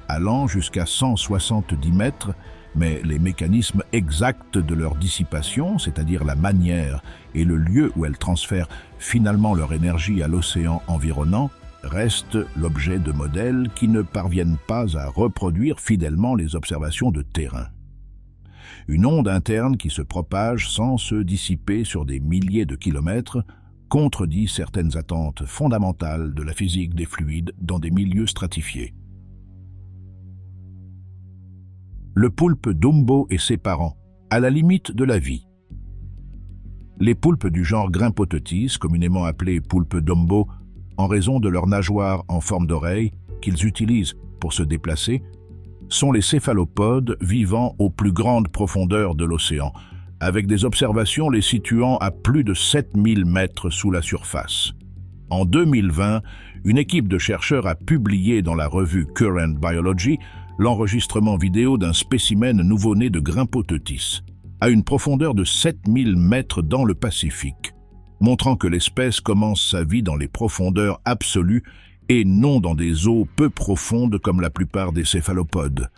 allant jusqu'à 170 mètres, mais les mécanismes exacts de leur dissipation, c'est-à-dire la manière et le lieu où elles transfèrent finalement leur énergie à l'océan environnant, restent l'objet de modèles qui ne parviennent pas à reproduire fidèlement les observations de terrain. Une onde interne qui se propage sans se dissiper sur des milliers de kilomètres contredit certaines attentes fondamentales de la physique des fluides dans des milieux stratifiés. Le poulpe Dumbo et ses parents, à la limite de la vie. Les poulpes du genre Grimpotetis, communément appelés poulpes Dumbo, en raison de leurs nageoires en forme d'oreilles qu'ils utilisent pour se déplacer, sont les céphalopodes vivant aux plus grandes profondeurs de l'océan, avec des observations les situant à plus de 7000 mètres sous la surface. En 2020, une équipe de chercheurs a publié dans la revue Current Biology l'enregistrement vidéo d'un spécimen nouveau-né de Grimpotetis, à une profondeur de 7000 mètres dans le Pacifique, montrant que l'espèce commence sa vie dans les profondeurs absolues et non dans des eaux peu profondes comme la plupart des céphalopodes.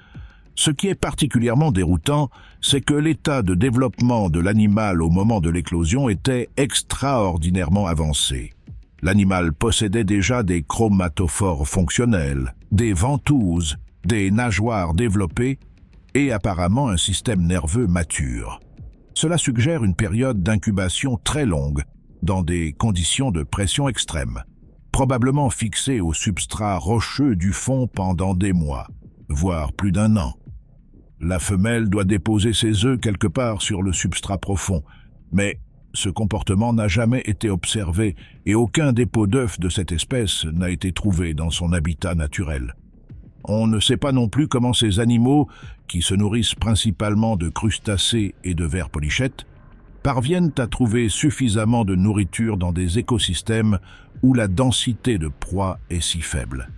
Ce qui est particulièrement déroutant, c'est que l'état de développement de l'animal au moment de l'éclosion était extraordinairement avancé. L'animal possédait déjà des chromatophores fonctionnels, des ventouses, des nageoires développées et apparemment un système nerveux mature. Cela suggère une période d'incubation très longue dans des conditions de pression extrême, probablement fixée au substrat rocheux du fond pendant des mois, voire plus d'un an. La femelle doit déposer ses œufs quelque part sur le substrat profond, mais ce comportement n'a jamais été observé et aucun dépôt d'œufs de cette espèce n'a été trouvé dans son habitat naturel. On ne sait pas non plus comment ces animaux, qui se nourrissent principalement de crustacés et de vers polychètes, parviennent à trouver suffisamment de nourriture dans des écosystèmes où la densité de proie est si faible.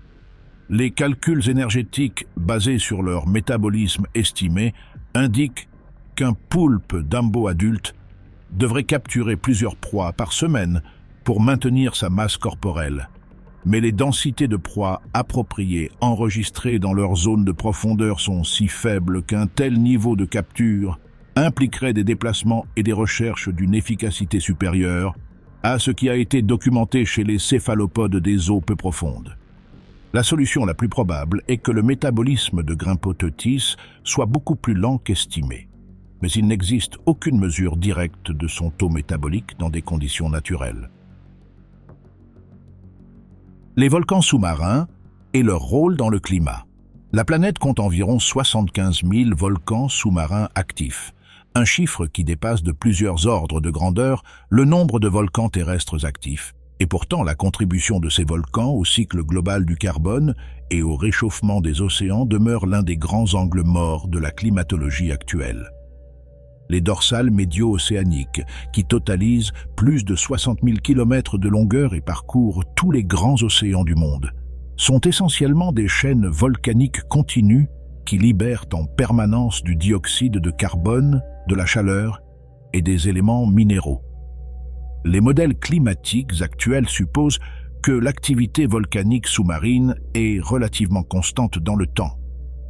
Les calculs énergétiques basés sur leur métabolisme estimé indiquent qu'un poulpe Dumbo adulte devrait capturer plusieurs proies par semaine pour maintenir sa masse corporelle. Mais les densités de proies appropriées enregistrées dans leur zone de profondeur sont si faibles qu'un tel niveau de capture impliquerait des déplacements et des recherches d'une efficacité supérieure à ce qui a été documenté chez les céphalopodes des eaux peu profondes. La solution la plus probable est que le métabolisme de Grimpotetis soit beaucoup plus lent qu'estimé, mais il n'existe aucune mesure directe de son taux métabolique dans des conditions naturelles. Les volcans sous-marins et leur rôle dans le climat. La planète compte environ 75 000 volcans sous-marins actifs, un chiffre qui dépasse de plusieurs ordres de grandeur le nombre de volcans terrestres actifs. Et pourtant, la contribution de ces volcans au cycle global du carbone et au réchauffement des océans demeure l'un des grands angles morts de la climatologie actuelle. Les dorsales médio-océaniques, qui totalisent plus de 60 000 km de longueur et parcourent tous les grands océans du monde, sont essentiellement des chaînes volcaniques continues qui libèrent en permanence du dioxyde de carbone, de la chaleur et des éléments minéraux. Les modèles climatiques actuels supposent que l'activité volcanique sous-marine est relativement constante dans le temps,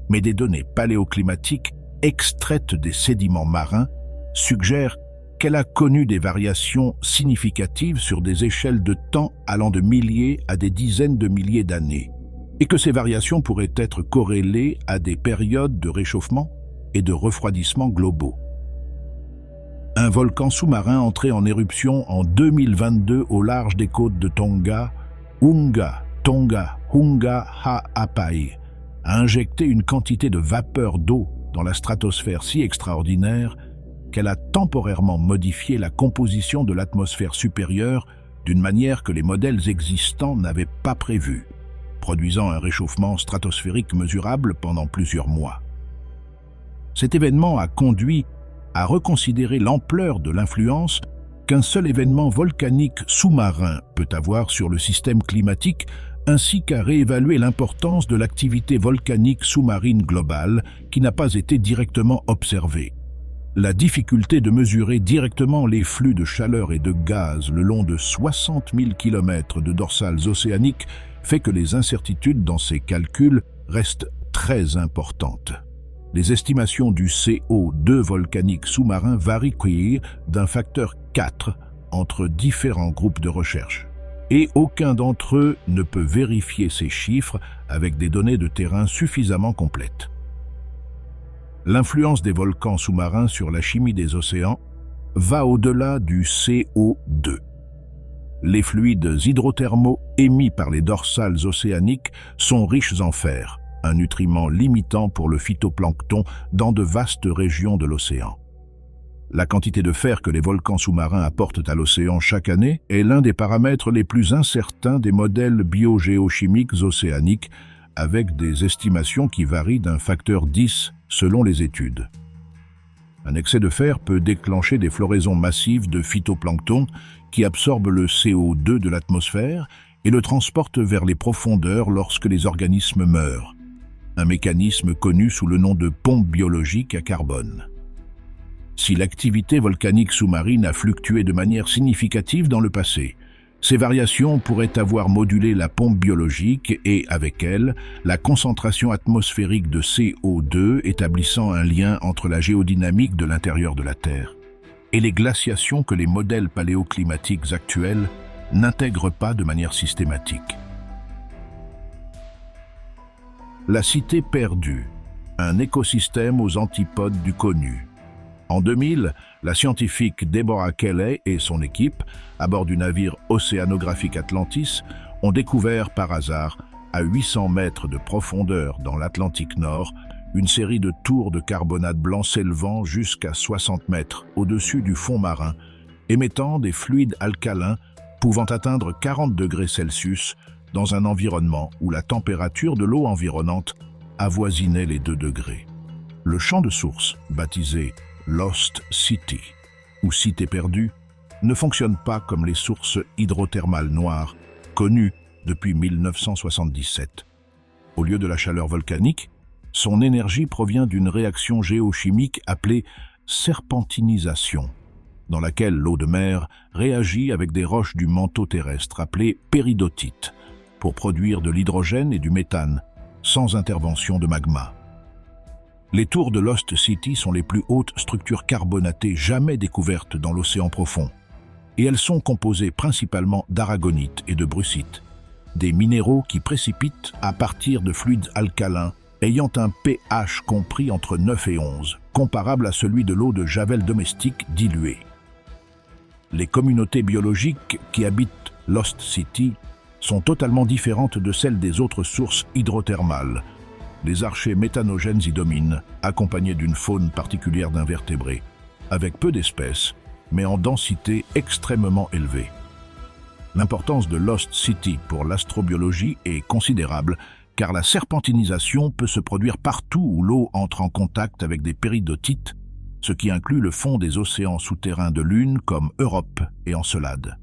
mais des données paléoclimatiques extraites des sédiments marins suggèrent qu'elle a connu des variations significatives sur des échelles de temps allant de milliers à des dizaines de milliers d'années, et que ces variations pourraient être corrélées à des périodes de réchauffement et de refroidissement globaux. Un volcan sous-marin entré en éruption en 2022 au large des côtes de Tonga, Hunga Ha'apai, a injecté une quantité de vapeur d'eau dans la stratosphère si extraordinaire qu'elle a temporairement modifié la composition de l'atmosphère supérieure d'une manière que les modèles existants n'avaient pas prévue, produisant un réchauffement stratosphérique mesurable pendant plusieurs mois. Cet événement a conduit à reconsidérer l'ampleur de l'influence qu'un seul événement volcanique sous-marin peut avoir sur le système climatique, ainsi qu'à réévaluer l'importance de l'activité volcanique sous-marine globale qui n'a pas été directement observée. La difficulté de mesurer directement les flux de chaleur et de gaz le long de 60 000 km de dorsales océaniques fait que les incertitudes dans ces calculs restent très importantes. Les estimations du CO2 volcanique sous-marin varient d'un facteur 4 entre différents groupes de recherche. Et aucun d'entre eux ne peut vérifier ces chiffres avec des données de terrain suffisamment complètes. L'influence des volcans sous-marins sur la chimie des océans va au-delà du CO2. Les fluides hydrothermaux émis par les dorsales océaniques sont riches en fer, un nutriment limitant pour le phytoplancton dans de vastes régions de l'océan. La quantité de fer que les volcans sous-marins apportent à l'océan chaque année est l'un des paramètres les plus incertains des modèles biogéochimiques océaniques, avec des estimations qui varient d'un facteur 10 selon les études. Un excès de fer peut déclencher des floraisons massives de phytoplancton qui absorbent le CO2 de l'atmosphère et le transportent vers les profondeurs lorsque les organismes meurent, un mécanisme connu sous le nom de pompe biologique à carbone. Si l'activité volcanique sous-marine a fluctué de manière significative dans le passé, ces variations pourraient avoir modulé la pompe biologique et, avec elle, la concentration atmosphérique de CO2 établissant un lien entre la géodynamique de l'intérieur de la Terre et les glaciations que les modèles paléoclimatiques actuels n'intègrent pas de manière systématique. La cité perdue, un écosystème aux antipodes du connu. En 2000, la scientifique Deborah Kelley et son équipe, à bord du navire océanographique Atlantis, ont découvert par hasard, à 800 mètres de profondeur dans l'Atlantique Nord, une série de tours de carbonate blanc s'élevant jusqu'à 60 mètres au-dessus du fond marin, émettant des fluides alcalins pouvant atteindre 40 degrés Celsius dans un environnement où la température de l'eau environnante avoisinait les 2 degrés. Le champ de source, baptisé Lost City, ou Cité perdue, ne fonctionne pas comme les sources hydrothermales noires, connues depuis 1977. Au lieu de la chaleur volcanique, son énergie provient d'une réaction géochimique appelée serpentinisation, dans laquelle l'eau de mer réagit avec des roches du manteau terrestre appelées péridotites, pour produire de l'hydrogène et du méthane, sans intervention de magma. Les tours de Lost City sont les plus hautes structures carbonatées jamais découvertes dans l'océan profond, et elles sont composées principalement d'aragonite et de brucite, des minéraux qui précipitent à partir de fluides alcalins ayant un pH compris entre 9 et 11, comparable à celui de l'eau de javel domestique diluée. Les communautés biologiques qui habitent Lost City sont totalement différentes de celles des autres sources hydrothermales, les archées méthanogènes y dominent, accompagnés d'une faune particulière d'invertébrés, avec peu d'espèces, mais en densité extrêmement élevée. L'importance de Lost City pour l'astrobiologie est considérable, car la serpentinisation peut se produire partout où l'eau entre en contact avec des péridotites, ce qui inclut le fond des océans souterrains de Lune comme Europe et Encelade.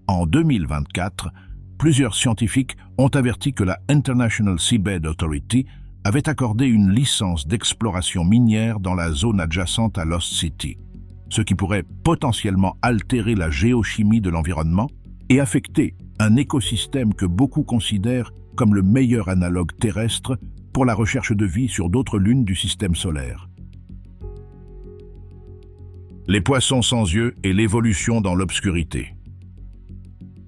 En 2024, plusieurs scientifiques ont averti que la International Seabed Authority avait accordé une licence d'exploration minière dans la zone adjacente à Lost City, ce qui pourrait potentiellement altérer la géochimie de l'environnement et affecter un écosystème que beaucoup considèrent comme le meilleur analogue terrestre pour la recherche de vie sur d'autres lunes du système solaire. Les poissons sans yeux et l'évolution dans l'obscurité.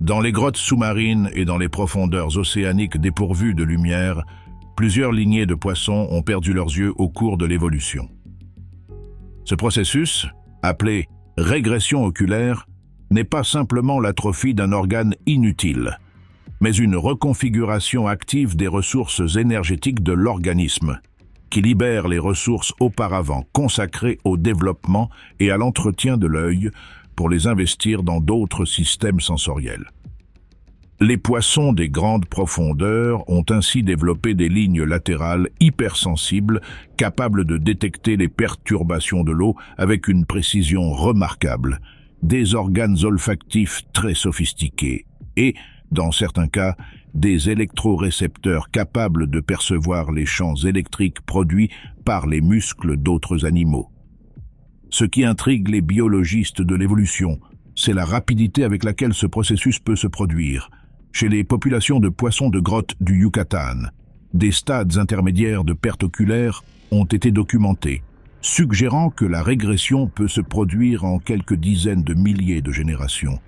Dans les grottes sous-marines et dans les profondeurs océaniques dépourvues de lumière, plusieurs lignées de poissons ont perdu leurs yeux au cours de l'évolution. Ce processus, appelé régression oculaire, n'est pas simplement l'atrophie d'un organe inutile, mais une reconfiguration active des ressources énergétiques de l'organisme, qui libère les ressources auparavant consacrées au développement et à l'entretien de l'œil pour les investir dans d'autres systèmes sensoriels. Les poissons des grandes profondeurs ont ainsi développé des lignes latérales hypersensibles capables de détecter les perturbations de l'eau avec une précision remarquable, des organes olfactifs très sophistiqués et, dans certains cas, des électrorécepteurs capables de percevoir les champs électriques produits par les muscles d'autres animaux. Ce qui intrigue les biologistes de l'évolution, c'est la rapidité avec laquelle ce processus peut se produire. Chez les populations de poissons de grotte du Yucatan, des stades intermédiaires de perte oculaire ont été documentés, suggérant que la régression peut se produire en quelques dizaines de milliers de générations,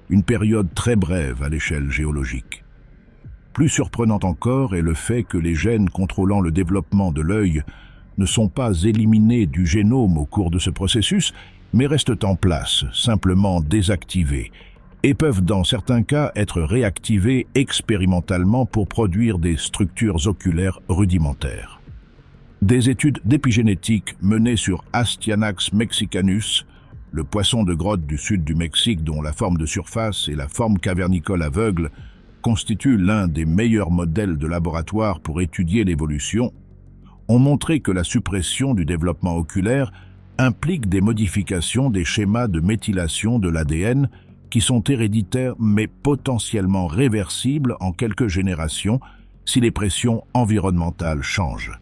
une période très brève à l'échelle géologique. Plus surprenant encore est le fait que les gènes contrôlant le développement de l'œil ne sont pas éliminés du génome au cours de ce processus, mais restent en place, simplement désactivés, et peuvent dans certains cas être réactivés expérimentalement pour produire des structures oculaires rudimentaires. Des études d'épigénétique menées sur Astyanax mexicanus, le poisson de grotte du sud du Mexique dont la forme de surface et la forme cavernicole aveugle constituent l'un des meilleurs modèles de laboratoire pour étudier l'évolution, ont montré que la suppression du développement oculaire implique des modifications des schémas de méthylation de l'ADN qui sont héréditaires mais potentiellement réversibles en quelques générations si les pressions environnementales changent.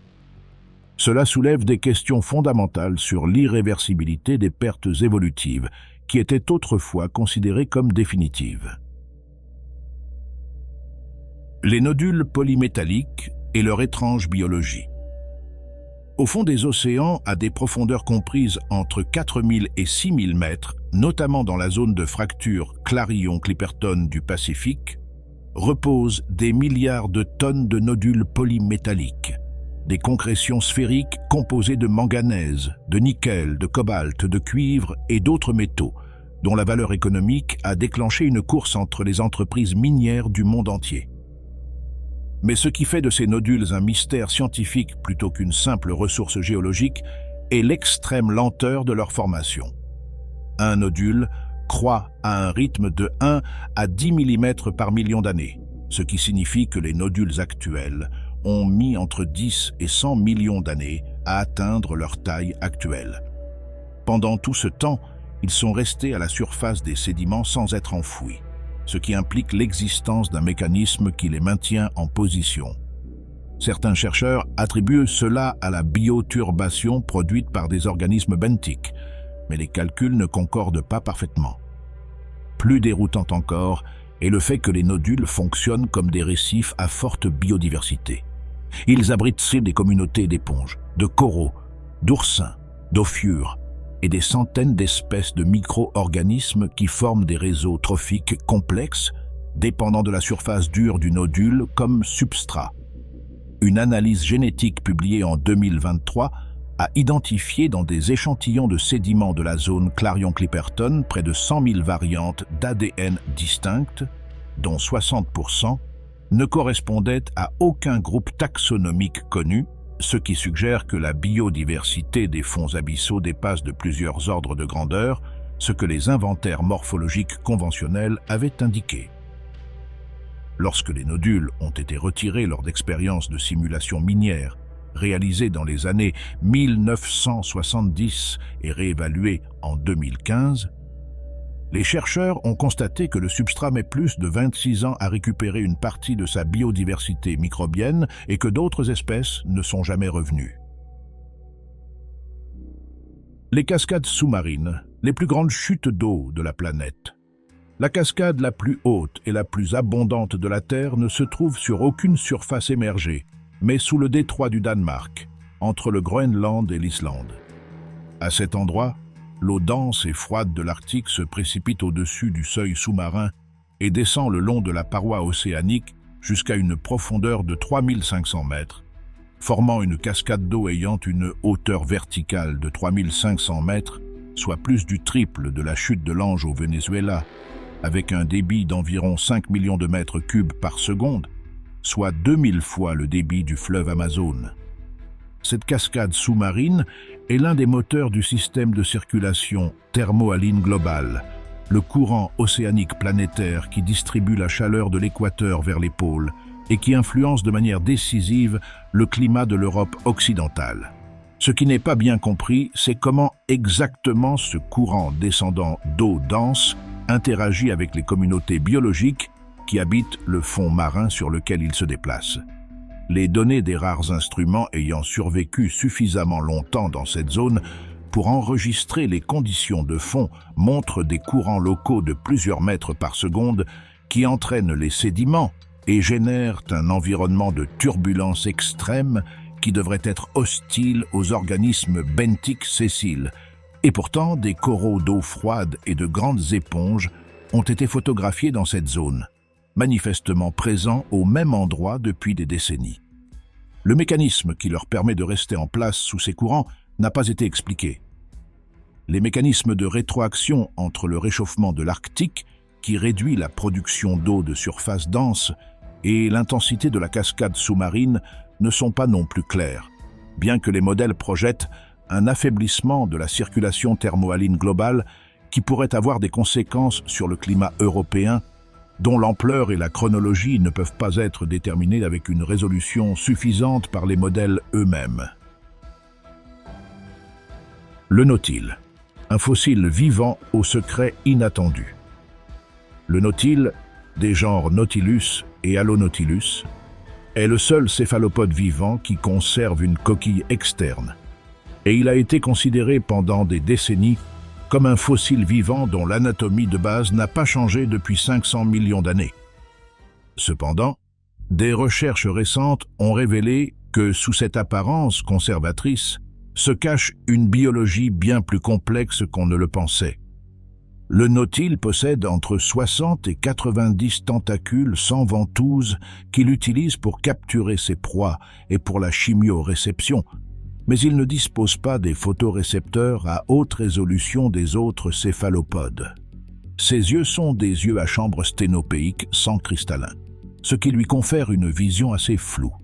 Cela soulève des questions fondamentales sur l'irréversibilité des pertes évolutives qui étaient autrefois considérées comme définitives. Les nodules polymétalliques et leur étrange biologie. Au fond des océans, à des profondeurs comprises entre 4000 et 6000 mètres, notamment dans la zone de fracture Clarion-Clipperton du Pacifique, reposent des milliards de tonnes de nodules polymétalliques, des concrétions sphériques composées de manganèse, de nickel, de cobalt, de cuivre et d'autres métaux, dont la valeur économique a déclenché une course entre les entreprises minières du monde entier. Mais ce qui fait de ces nodules un mystère scientifique plutôt qu'une simple ressource géologique est l'extrême lenteur de leur formation. Un nodule croît à un rythme de 1 à 10 mm par million d'années, ce qui signifie que les nodules actuels ont mis entre 10 et 100 millions d'années à atteindre leur taille actuelle. Pendant tout ce temps, ils sont restés à la surface des sédiments sans être enfouis, ce qui implique l'existence d'un mécanisme qui les maintient en position. Certains chercheurs attribuent cela à la bioturbation produite par des organismes benthiques, mais les calculs ne concordent pas parfaitement. Plus déroutant encore est le fait que les nodules fonctionnent comme des récifs à forte biodiversité. Ils abritent des communautés d'éponges, de coraux, d'oursins, d'ophiures et des centaines d'espèces de micro-organismes qui forment des réseaux trophiques complexes, dépendant de la surface dure du nodule comme substrat. Une analyse génétique publiée en 2023 a identifié dans des échantillons de sédiments de la zone Clarion-Clipperton près de 100 000 variantes d'ADN distinctes, dont 60% ne correspondait à aucun groupe taxonomique connu, ce qui suggère que la biodiversité des fonds abyssaux dépasse de plusieurs ordres de grandeur, ce que les inventaires morphologiques conventionnels avaient indiqué. Lorsque les nodules ont été retirés lors d'expériences de simulation minière réalisées dans les années 1970 et réévaluées en 2015, les chercheurs ont constaté que le substrat met plus de 26 ans à récupérer une partie de sa biodiversité microbienne et que d'autres espèces ne sont jamais revenues. Les cascades sous-marines, les plus grandes chutes d'eau de la planète. La cascade la plus haute et la plus abondante de la Terre ne se trouve sur aucune surface émergée, mais sous le détroit du Danemark, entre le Groenland et l'Islande. À cet endroit, l'eau dense et froide de l'Arctique se précipite au-dessus du seuil sous-marin et descend le long de la paroi océanique jusqu'à une profondeur de 3500 mètres, formant une cascade d'eau ayant une hauteur verticale de 3500 mètres, soit plus du triple de la chute de l'Ange au Venezuela, avec un débit d'environ 5 millions de mètres cubes par seconde, soit 2000 fois le débit du fleuve Amazone. Cette cascade sous-marine est l'un des moteurs du système de circulation thermohaline global, le courant océanique planétaire qui distribue la chaleur de l'équateur vers les pôles et qui influence de manière décisive le climat de l'Europe occidentale. Ce qui n'est pas bien compris, c'est comment exactement ce courant descendant d'eau dense interagit avec les communautés biologiques qui habitent le fond marin sur lequel il se déplace. Les données des rares instruments ayant survécu suffisamment longtemps dans cette zone pour enregistrer les conditions de fond montrent des courants locaux de plusieurs mètres par seconde qui entraînent les sédiments et génèrent un environnement de turbulence extrême qui devrait être hostile aux organismes benthiques sessiles. Et pourtant, des coraux d'eau froide et de grandes éponges ont été photographiés dans cette zone, manifestement présents au même endroit depuis des décennies. Le mécanisme qui leur permet de rester en place sous ces courants n'a pas été expliqué. Les mécanismes de rétroaction entre le réchauffement de l'Arctique, qui réduit la production d'eau de surface dense, et l'intensité de la cascade sous-marine ne sont pas non plus clairs, bien que les modèles projettent un affaiblissement de la circulation thermohaline globale qui pourrait avoir des conséquences sur le climat européen, dont l'ampleur et la chronologie ne peuvent pas être déterminées avec une résolution suffisante par les modèles eux-mêmes. Le nautile, un fossile vivant au secret inattendu. Le nautile, des genres Nautilus et Alonautilus, est le seul céphalopode vivant qui conserve une coquille externe, et il a été considéré pendant des décennies comme un fossile vivant dont l'anatomie de base n'a pas changé depuis 500 millions d'années. Cependant, des recherches récentes ont révélé que sous cette apparence conservatrice se cache une biologie bien plus complexe qu'on ne le pensait. Le nautile possède entre 60 et 90 tentacules sans ventouse qu'il utilise pour capturer ses proies et pour la chimioréception, mais il ne dispose pas des photorécepteurs à haute résolution des autres céphalopodes. Ses yeux sont des yeux à chambre sténopéique sans cristallin, ce qui lui confère une vision assez floue.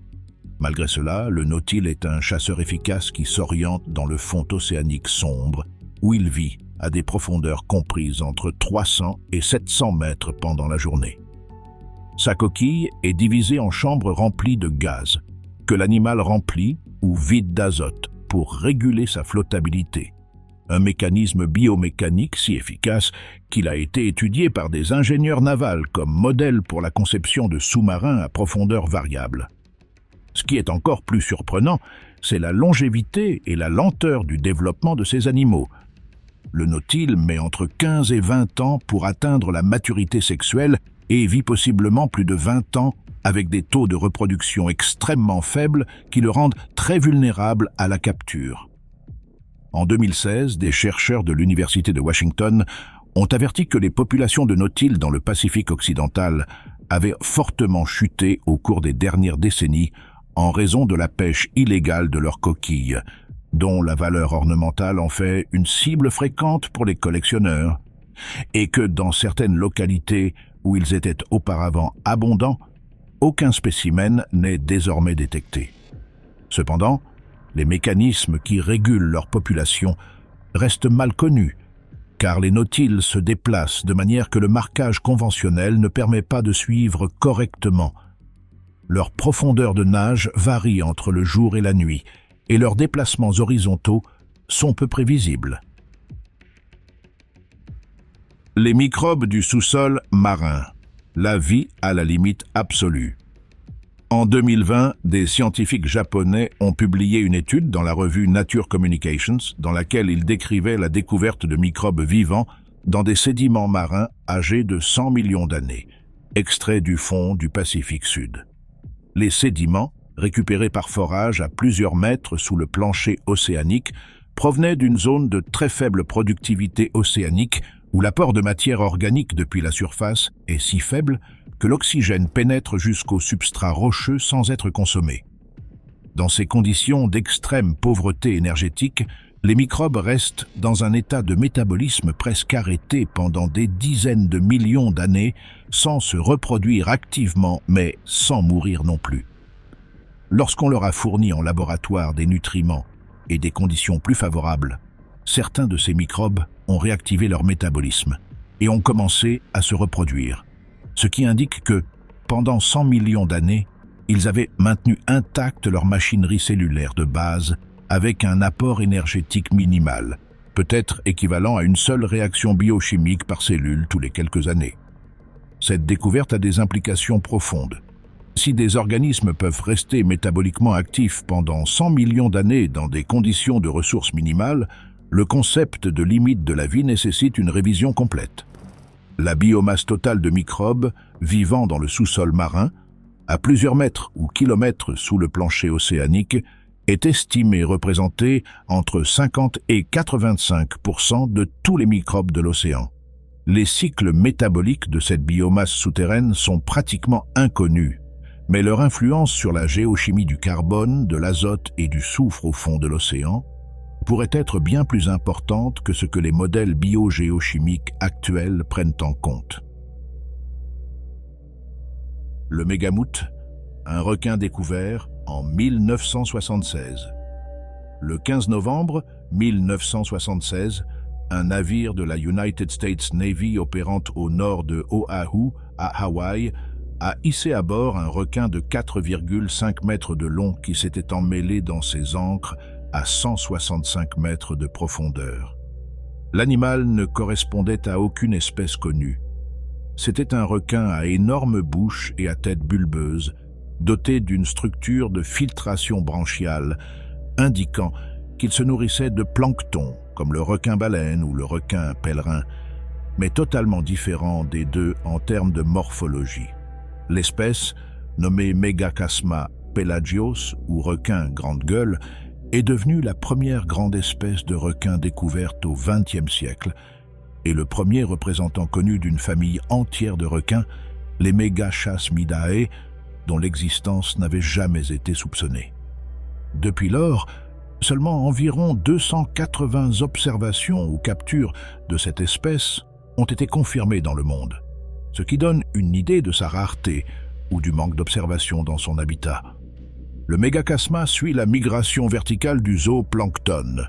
Malgré cela, le nautile est un chasseur efficace qui s'oriente dans le fond océanique sombre, où il vit à des profondeurs comprises entre 300 et 700 mètres pendant la journée. Sa coquille est divisée en chambres remplies de gaz, que l'animal remplit ou vide d'azote pour réguler sa flottabilité. Un mécanisme biomécanique si efficace qu'il a été étudié par des ingénieurs navals comme modèle pour la conception de sous-marins à profondeur variable. Ce qui est encore plus surprenant, c'est la longévité et la lenteur du développement de ces animaux. Le nautile met entre 15 et 20 ans pour atteindre la maturité sexuelle et vit possiblement plus de 20 ans avec des taux de reproduction extrêmement faibles qui le rendent très vulnérable à la capture. En 2016, des chercheurs de l'Université de Washington ont averti que les populations de nautiles dans le Pacifique occidental avaient fortement chuté au cours des dernières décennies en raison de la pêche illégale de leurs coquilles, dont la valeur ornementale en fait une cible fréquente pour les collectionneurs, et que dans certaines localités où ils étaient auparavant abondants, aucun spécimen n'est désormais détecté. Cependant, les mécanismes qui régulent leur population restent mal connus, car les nautiles se déplacent de manière que le marquage conventionnel ne permet pas de suivre correctement. Leur profondeur de nage varie entre le jour et la nuit, et leurs déplacements horizontaux sont peu prévisibles. Les microbes du sous-sol marin. La vie à la limite absolue. En 2020, des scientifiques japonais ont publié une étude dans la revue Nature Communications dans laquelle ils décrivaient la découverte de microbes vivants dans des sédiments marins âgés de 100 millions d'années, extraits du fond du Pacifique Sud. Les sédiments, récupérés par forage à plusieurs mètres sous le plancher océanique, provenaient d'une zone de très faible productivité océanique où l'apport de matière organique depuis la surface est si faible que l'oxygène pénètre jusqu'au substrat rocheux sans être consommé. Dans ces conditions d'extrême pauvreté énergétique, les microbes restent dans un état de métabolisme presque arrêté pendant des dizaines de millions d'années sans se reproduire activement mais sans mourir non plus. Lorsqu'on leur a fourni en laboratoire des nutriments et des conditions plus favorables, certains de ces microbes ont réactivé leur métabolisme et ont commencé à se reproduire, ce qui indique que, pendant 100 millions d'années, ils avaient maintenu intacte leur machinerie cellulaire de base avec un apport énergétique minimal, peut-être équivalent à une seule réaction biochimique par cellule tous les quelques années. Cette découverte a des implications profondes. Si des organismes peuvent rester métaboliquement actifs pendant 100 millions d'années dans des conditions de ressources minimales, le concept de limite de la vie nécessite une révision complète. La biomasse totale de microbes vivant dans le sous-sol marin, à plusieurs mètres ou kilomètres sous le plancher océanique, est estimée représenter entre 50 et 85% de tous les microbes de l'océan. Les cycles métaboliques de cette biomasse souterraine sont pratiquement inconnus, mais leur influence sur la géochimie du carbone, de l'azote et du soufre au fond de l'océan pourrait être bien plus importante que ce que les modèles biogéochimiques actuels prennent en compte. Le mégamout, un requin découvert en 1976. Le 15 novembre 1976, un navire de la United States Navy opérant au nord de Oahu, à Hawaï, a hissé à bord un requin de 4,5 mètres de long qui s'était emmêlé dans ses ancres à 165 mètres de profondeur. L'animal ne correspondait à aucune espèce connue. C'était un requin à énorme bouche et à tête bulbeuse, doté d'une structure de filtration branchiale, indiquant qu'il se nourrissait de plancton, comme le requin-baleine ou le requin pèlerin, mais totalement différent des deux en termes de morphologie. L'espèce, nommée Megachasma pelagios ou requin grande gueule, est devenue la première grande espèce de requin découverte au XXe siècle et le premier représentant connu d'une famille entière de requins, les Megachasmidae, dont l'existence n'avait jamais été soupçonnée. Depuis lors, seulement environ 280 observations ou captures de cette espèce ont été confirmées dans le monde, ce qui donne une idée de sa rareté ou du manque d'observation dans son habitat. Le Megachasma suit la migration verticale du zooplancton.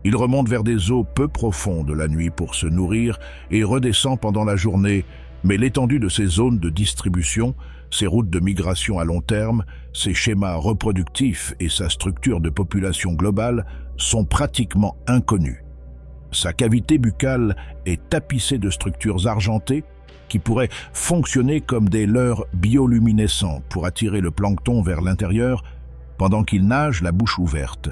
Il remonte vers des eaux peu profondes la nuit pour se nourrir et redescend pendant la journée, mais l'étendue de ses zones de distribution, ses routes de migration à long terme, ses schémas reproductifs et sa structure de population globale sont pratiquement inconnus. Sa cavité buccale est tapissée de structures argentées qui pourraient fonctionner comme des leurres bioluminescents pour attirer le plancton vers l'intérieur pendant qu'il nage la bouche ouverte,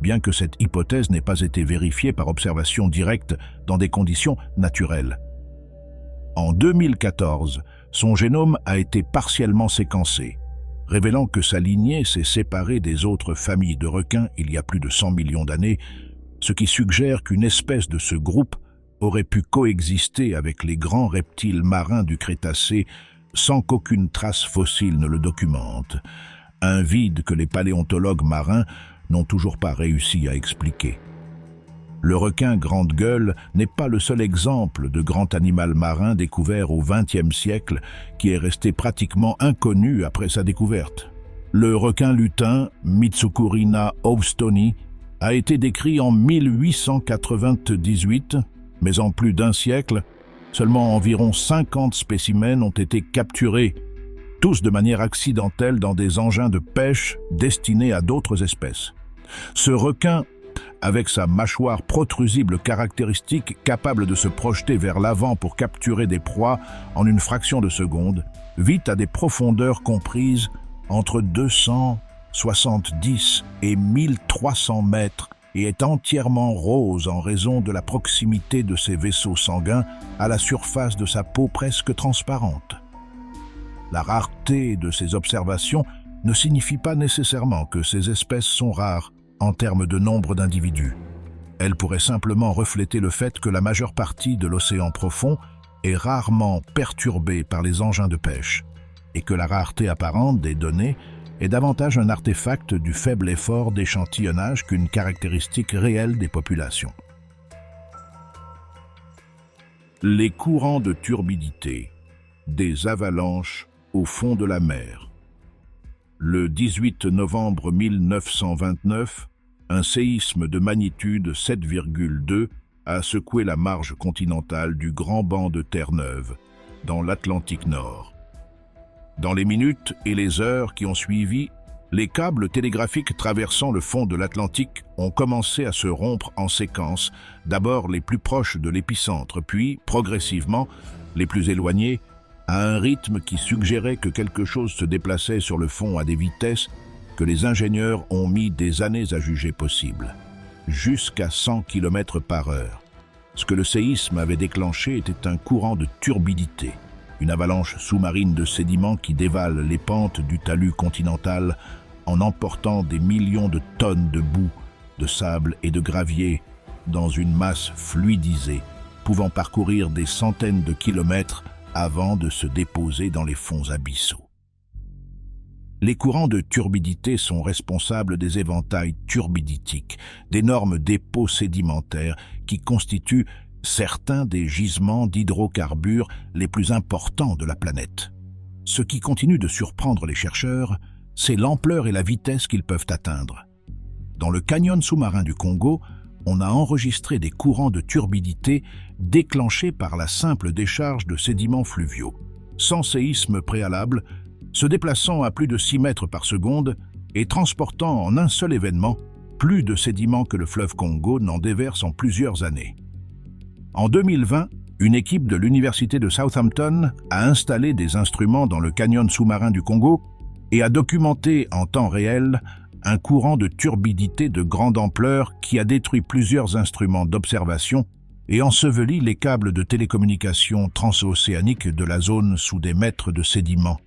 bien que cette hypothèse n'ait pas été vérifiée par observation directe dans des conditions naturelles. En 2014, son génome a été partiellement séquencé, révélant que sa lignée s'est séparée des autres familles de requins il y a plus de 100 millions d'années, ce qui suggère qu'une espèce de ce groupe aurait pu coexister avec les grands reptiles marins du Crétacé sans qu'aucune trace fossile ne le documente, un vide que les paléontologues marins n'ont toujours pas réussi à expliquer. Le requin grande gueule n'est pas le seul exemple de grand animal marin découvert au XXe siècle qui est resté pratiquement inconnu après sa découverte. Le requin lutin Mitsukurina houstoni a été décrit en 1898, mais en plus d'un siècle, seulement environ 50 spécimens ont été capturés, tous de manière accidentelle dans des engins de pêche destinés à d'autres espèces. Ce requin, avec sa mâchoire protrusible caractéristique capable de se projeter vers l'avant pour capturer des proies en une fraction de seconde, vit à des profondeurs comprises entre 270 et 1300 mètres et est entièrement rose en raison de la proximité de ses vaisseaux sanguins à la surface de sa peau presque transparente. La rareté de ces observations ne signifie pas nécessairement que ces espèces sont rares en termes de nombre d'individus. Elle pourrait simplement refléter le fait que la majeure partie de l'océan profond est rarement perturbée par les engins de pêche et que la rareté apparente des données est davantage un artefact du faible effort d'échantillonnage qu'une caractéristique réelle des populations. Les courants de turbidité, des avalanches au fond de la mer. Le 18 novembre 1929, un séisme de magnitude 7,2 a secoué la marge continentale du Grand Banc de Terre-Neuve, dans l'Atlantique Nord. Dans les minutes et les heures qui ont suivi, les câbles télégraphiques traversant le fond de l'Atlantique ont commencé à se rompre en séquence, d'abord les plus proches de l'épicentre, puis, progressivement, les plus éloignés, à un rythme qui suggérait que quelque chose se déplaçait sur le fond à des vitesses que les ingénieurs ont mis des années à juger possibles, jusqu'à 100 km/h. Ce que le séisme avait déclenché était un courant de turbidité, une avalanche sous-marine de sédiments qui dévale les pentes du talus continental en emportant des millions de tonnes de boue, de sable et de gravier dans une masse fluidisée, pouvant parcourir des centaines de kilomètres avant de se déposer dans les fonds abyssaux. Les courants de turbidité sont responsables des éventails turbiditiques, d'énormes dépôts sédimentaires qui constituent certains des gisements d'hydrocarbures les plus importants de la planète. Ce qui continue de surprendre les chercheurs, c'est l'ampleur et la vitesse qu'ils peuvent atteindre. Dans le canyon sous-marin du Congo, on a enregistré des courants de turbidité déclenchés par la simple décharge de sédiments fluviaux, sans séisme préalable, se déplaçant à plus de 6 mètres par seconde et transportant en un seul événement plus de sédiments que le fleuve Congo n'en déverse en plusieurs années. En 2020, une équipe de l'Université de Southampton a installé des instruments dans le canyon sous-marin du Congo et a documenté en temps réel un courant de turbidité de grande ampleur qui a détruit plusieurs instruments d'observation et enseveli les câbles de télécommunications transocéaniques de la zone sous des mètres de sédiments,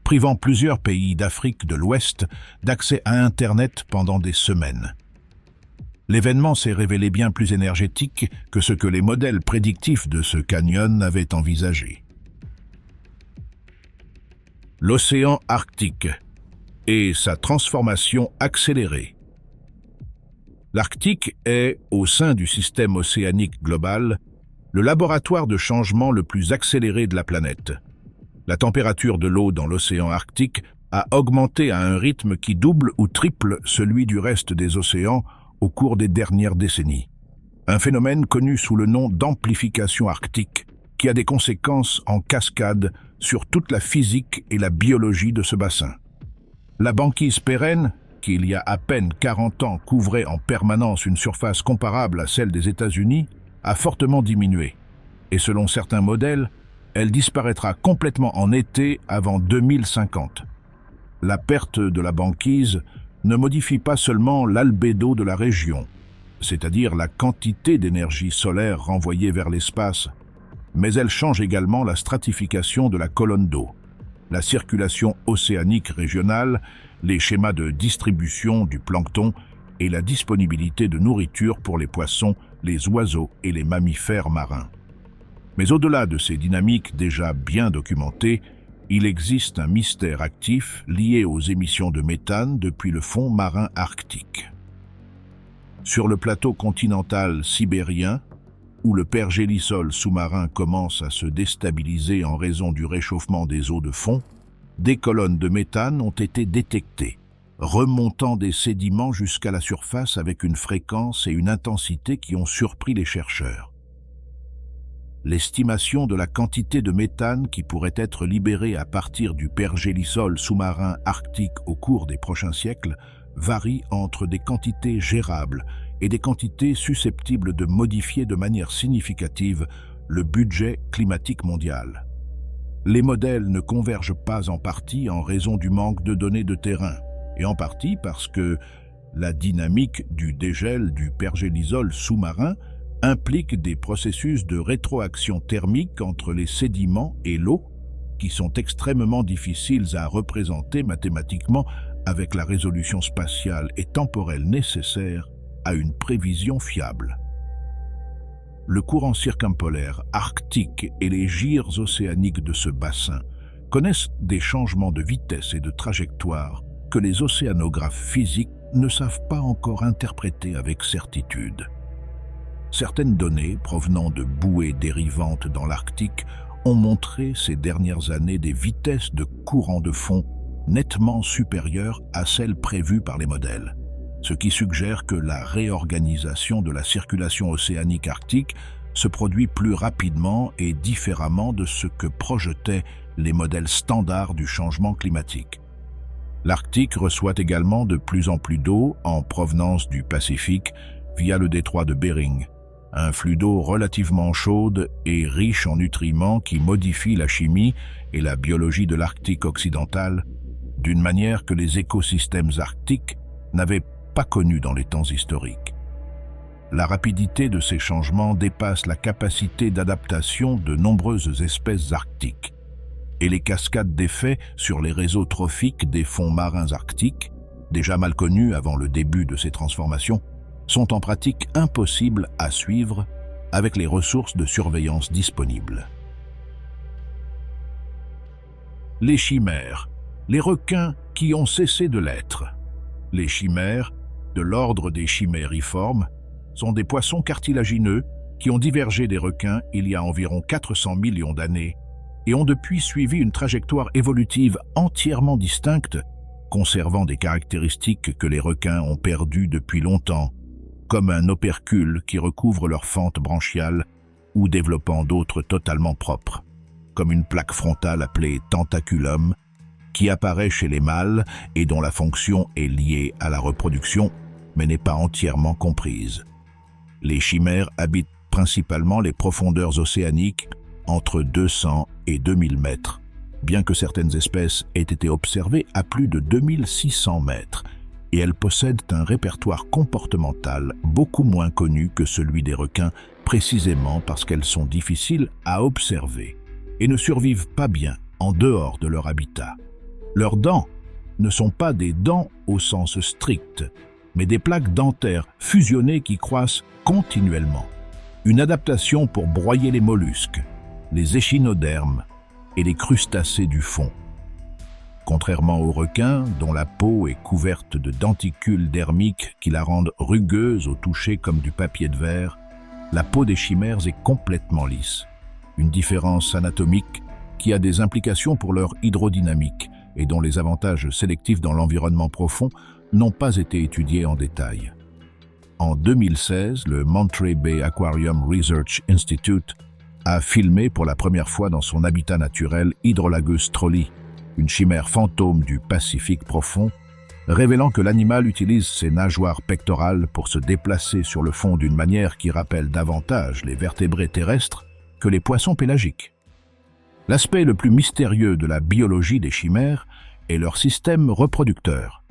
privant plusieurs pays d'Afrique de l'Ouest d'accès à Internet pendant des semaines. L'événement s'est révélé bien plus énergétique que ce que les modèles prédictifs de ce canyon avaient envisagé. L'océan Arctique et sa transformation accélérée. L'Arctique est, au sein du système océanique global, le laboratoire de changement le plus accéléré de la planète. La température de l'eau dans l'océan Arctique a augmenté à un rythme qui double ou triple celui du reste des océans au cours des dernières décennies. Un phénomène connu sous le nom d'amplification arctique, qui a des conséquences en cascade sur toute la physique et la biologie de ce bassin. La banquise pérenne, qui il y a à peine 40 ans couvrait en permanence une surface comparable à celle des États-Unis, a fortement diminué. Et selon certains modèles, elle disparaîtra complètement en été avant 2050. La perte de la banquise ne modifie pas seulement l'albédo de la région, c'est-à-dire la quantité d'énergie solaire renvoyée vers l'espace, mais elle change également la stratification de la colonne d'eau, la circulation océanique régionale, les schémas de distribution du plancton et la disponibilité de nourriture pour les poissons, les oiseaux et les mammifères marins. Mais au-delà de ces dynamiques déjà bien documentées, il existe un mystère actif lié aux émissions de méthane depuis le fond marin arctique. Sur le plateau continental sibérien, où le pergélisol sous-marin commence à se déstabiliser en raison du réchauffement des eaux de fond, des colonnes de méthane ont été détectées, remontant des sédiments jusqu'à la surface avec une fréquence et une intensité qui ont surpris les chercheurs. L'estimation de la quantité de méthane qui pourrait être libérée à partir du pergélisol sous-marin arctique au cours des prochains siècles varie entre des quantités gérables et des quantités susceptibles de modifier de manière significative le budget climatique mondial. Les modèles ne convergent pas en partie en raison du manque de données de terrain, et en partie parce que la dynamique du dégel du pergélisol sous-marin implique des processus de rétroaction thermique entre les sédiments et l'eau qui sont extrêmement difficiles à représenter mathématiquement avec la résolution spatiale et temporelle nécessaire à une prévision fiable. Le courant circumpolaire arctique et les gyres océaniques de ce bassin connaissent des changements de vitesse et de trajectoire que les océanographes physiques ne savent pas encore interpréter avec certitude. Certaines données provenant de bouées dérivantes dans l'Arctique ont montré ces dernières années des vitesses de courant de fond nettement supérieures à celles prévues par les modèles, ce qui suggère que la réorganisation de la circulation océanique arctique se produit plus rapidement et différemment de ce que projetaient les modèles standards du changement climatique. L'Arctique reçoit également de plus en plus d'eau en provenance du Pacifique via le détroit de Bering, un flux d'eau relativement chaude et riche en nutriments qui modifie la chimie et la biologie de l'Arctique occidental d'une manière que les écosystèmes arctiques n'avaient pas connue dans les temps historiques. La rapidité de ces changements dépasse la capacité d'adaptation de nombreuses espèces arctiques, et les cascades d'effets sur les réseaux trophiques des fonds marins arctiques, déjà mal connus avant le début de ces transformations, sont en pratique impossibles à suivre avec les ressources de surveillance disponibles. Les chimères, les requins qui ont cessé de l'être. Les chimères, de l'ordre des chimériformes, sont des poissons cartilagineux qui ont divergé des requins il y a environ 400 millions d'années et ont depuis suivi une trajectoire évolutive entièrement distincte, conservant des caractéristiques que les requins ont perdues depuis longtemps, comme un opercule qui recouvre leur fente branchiale ou développant d'autres totalement propres, comme une plaque frontale appelée tentaculum, qui apparaît chez les mâles et dont la fonction est liée à la reproduction, mais n'est pas entièrement comprise. Les chimères habitent principalement les profondeurs océaniques entre 200 et 2000 mètres, bien que certaines espèces aient été observées à plus de 2600 mètres, et elles possèdent un répertoire comportemental beaucoup moins connu que celui des requins, précisément parce qu'elles sont difficiles à observer et ne survivent pas bien en dehors de leur habitat. Leurs dents ne sont pas des dents au sens strict, mais des plaques dentaires fusionnées qui croissent continuellement. Une adaptation pour broyer les mollusques, les échinodermes et les crustacés du fond. Contrairement aux requins, dont la peau est couverte de denticules dermiques qui la rendent rugueuse au toucher comme du papier de verre, la peau des chimères est complètement lisse. Une différence anatomique qui a des implications pour leur hydrodynamique et dont les avantages sélectifs dans l'environnement profond n'ont pas été étudiés en détail. En 2016, le Monterey Bay Aquarium Research Institute a filmé pour la première fois dans son habitat naturel Hydrolagus trolli, une chimère fantôme du Pacifique profond, révélant que l'animal utilise ses nageoires pectorales pour se déplacer sur le fond d'une manière qui rappelle davantage les vertébrés terrestres que les poissons pélagiques. L'aspect le plus mystérieux de la biologie des chimères est leur système reproducteur.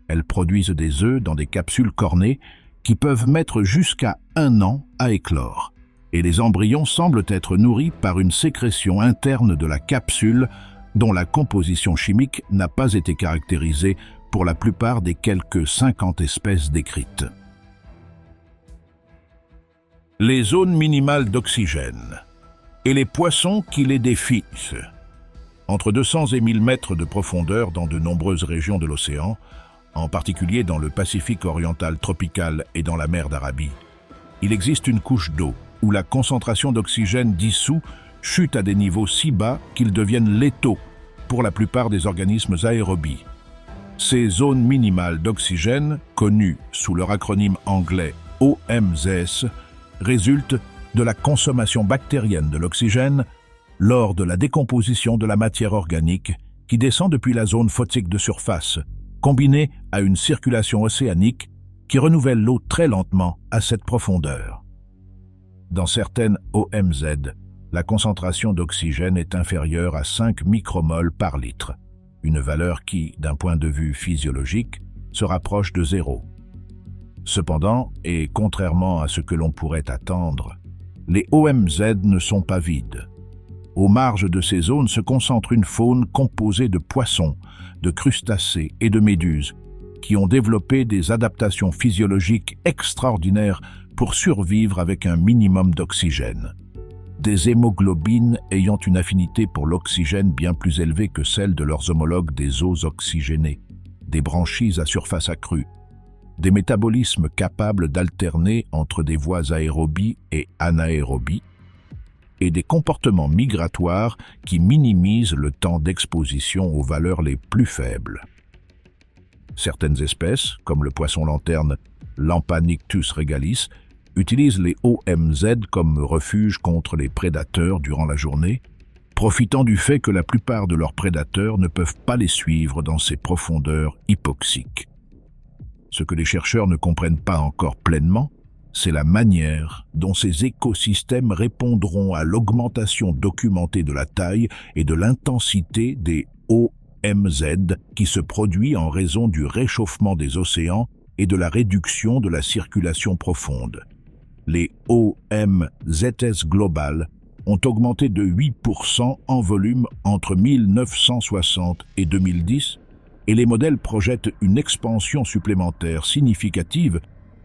Elles produisent des œufs dans des capsules cornées qui peuvent mettre jusqu'à 1 an à éclore, et les embryons semblent être nourris par une sécrétion interne de la capsule dont la composition chimique n'a pas été caractérisée pour la plupart des quelques 50 espèces décrites. Les zones minimales d'oxygène et les poissons qui les définissent. Entre 200 et 1000 mètres de profondeur dans de nombreuses régions de l'océan, en particulier dans le Pacifique oriental tropical et dans la mer d'Arabie, il existe une couche d'eau où la concentration d'oxygène dissous chute à des niveaux si bas qu'ils deviennent létaux pour la plupart des organismes aérobies. Ces zones minimales d'oxygène, connues sous leur acronyme anglais OMZS, résultent de la consommation bactérienne de l'oxygène lors de la décomposition de la matière organique qui descend depuis la zone photique de surface, combinée à une circulation océanique qui renouvelle l'eau très lentement à cette profondeur. Dans certaines OMZ, la concentration d'oxygène est inférieure à 5 micromoles par litre, une valeur qui, d'un point de vue physiologique, se rapproche de zéro. Cependant, et contrairement à ce que l'on pourrait attendre, les OMZ ne sont pas vides. Aux marges de ces zones se concentre une faune composée de poissons, de crustacés et de méduses, qui ont développé des adaptations physiologiques extraordinaires pour survivre avec un minimum d'oxygène. Des hémoglobines ayant une affinité pour l'oxygène bien plus élevée que celle de leurs homologues des eaux oxygénées, des branchies à surface accrue, des métabolismes capables d'alterner entre des voies aérobies et anaérobies, et des comportements migratoires qui minimisent le temps d'exposition aux valeurs les plus faibles. Certaines espèces, comme le poisson lanterne Lampanictus regalis, utilisent les OMZ comme refuge contre les prédateurs durant la journée, profitant du fait que la plupart de leurs prédateurs ne peuvent pas les suivre dans ces profondeurs hypoxiques. Ce que les chercheurs ne comprennent pas encore pleinement, c'est la manière dont ces écosystèmes répondront à l'augmentation documentée de la taille et de l'intensité des OMZ qui se produit en raison du réchauffement des océans et de la réduction de la circulation profonde. Les OMZS globales ont augmenté de 8% en volume entre 1960 et 2010 et les modèles projettent une expansion supplémentaire significative,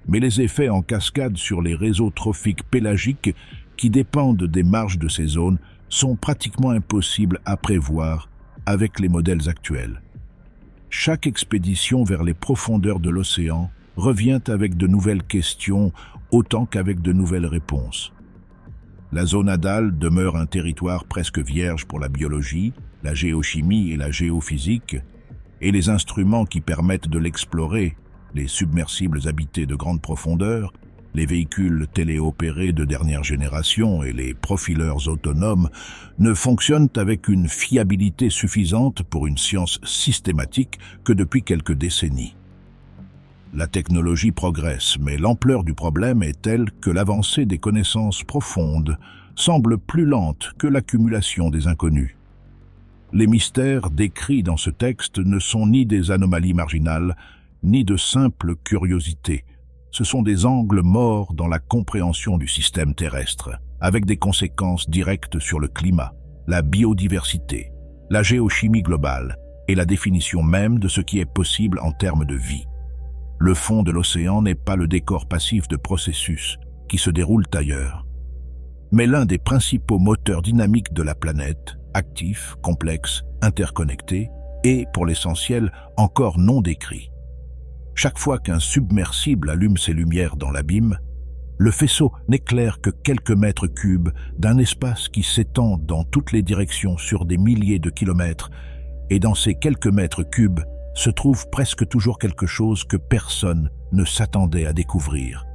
mais les effets en cascade sur les réseaux trophiques pélagiques qui dépendent des marges de ces zones sont pratiquement impossibles à prévoir avec les modèles actuels. Chaque expédition vers les profondeurs de l'océan revient avec de nouvelles questions autant qu'avec de nouvelles réponses. La zone hadale demeure un territoire presque vierge pour la biologie, la géochimie et la géophysique, et les instruments qui permettent de l'explorer, les submersibles habités de grande profondeur, les véhicules téléopérés de dernière génération et les profileurs autonomes, ne fonctionnent avec une fiabilité suffisante pour une science systématique que depuis quelques décennies. La technologie progresse, mais l'ampleur du problème est telle que l'avancée des connaissances profondes semble plus lente que l'accumulation des inconnus. Les mystères décrits dans ce texte ne sont ni des anomalies marginales, ni de simples curiosités. Ce sont des angles morts dans la compréhension du système terrestre, avec des conséquences directes sur le climat, la biodiversité, la géochimie globale et la définition même de ce qui est possible en termes de vie. Le fond de l'océan n'est pas le décor passif de processus qui se déroulent ailleurs, mais l'un des principaux moteurs dynamiques de la planète, actif, complexe, interconnecté et, pour l'essentiel, encore non décrit. Chaque fois qu'un submersible allume ses lumières dans l'abîme, le faisceau n'éclaire que quelques mètres cubes d'un espace qui s'étend dans toutes les directions sur des milliers de kilomètres, et dans ces quelques mètres cubes se trouve presque toujours quelque chose que personne ne s'attendait à découvrir.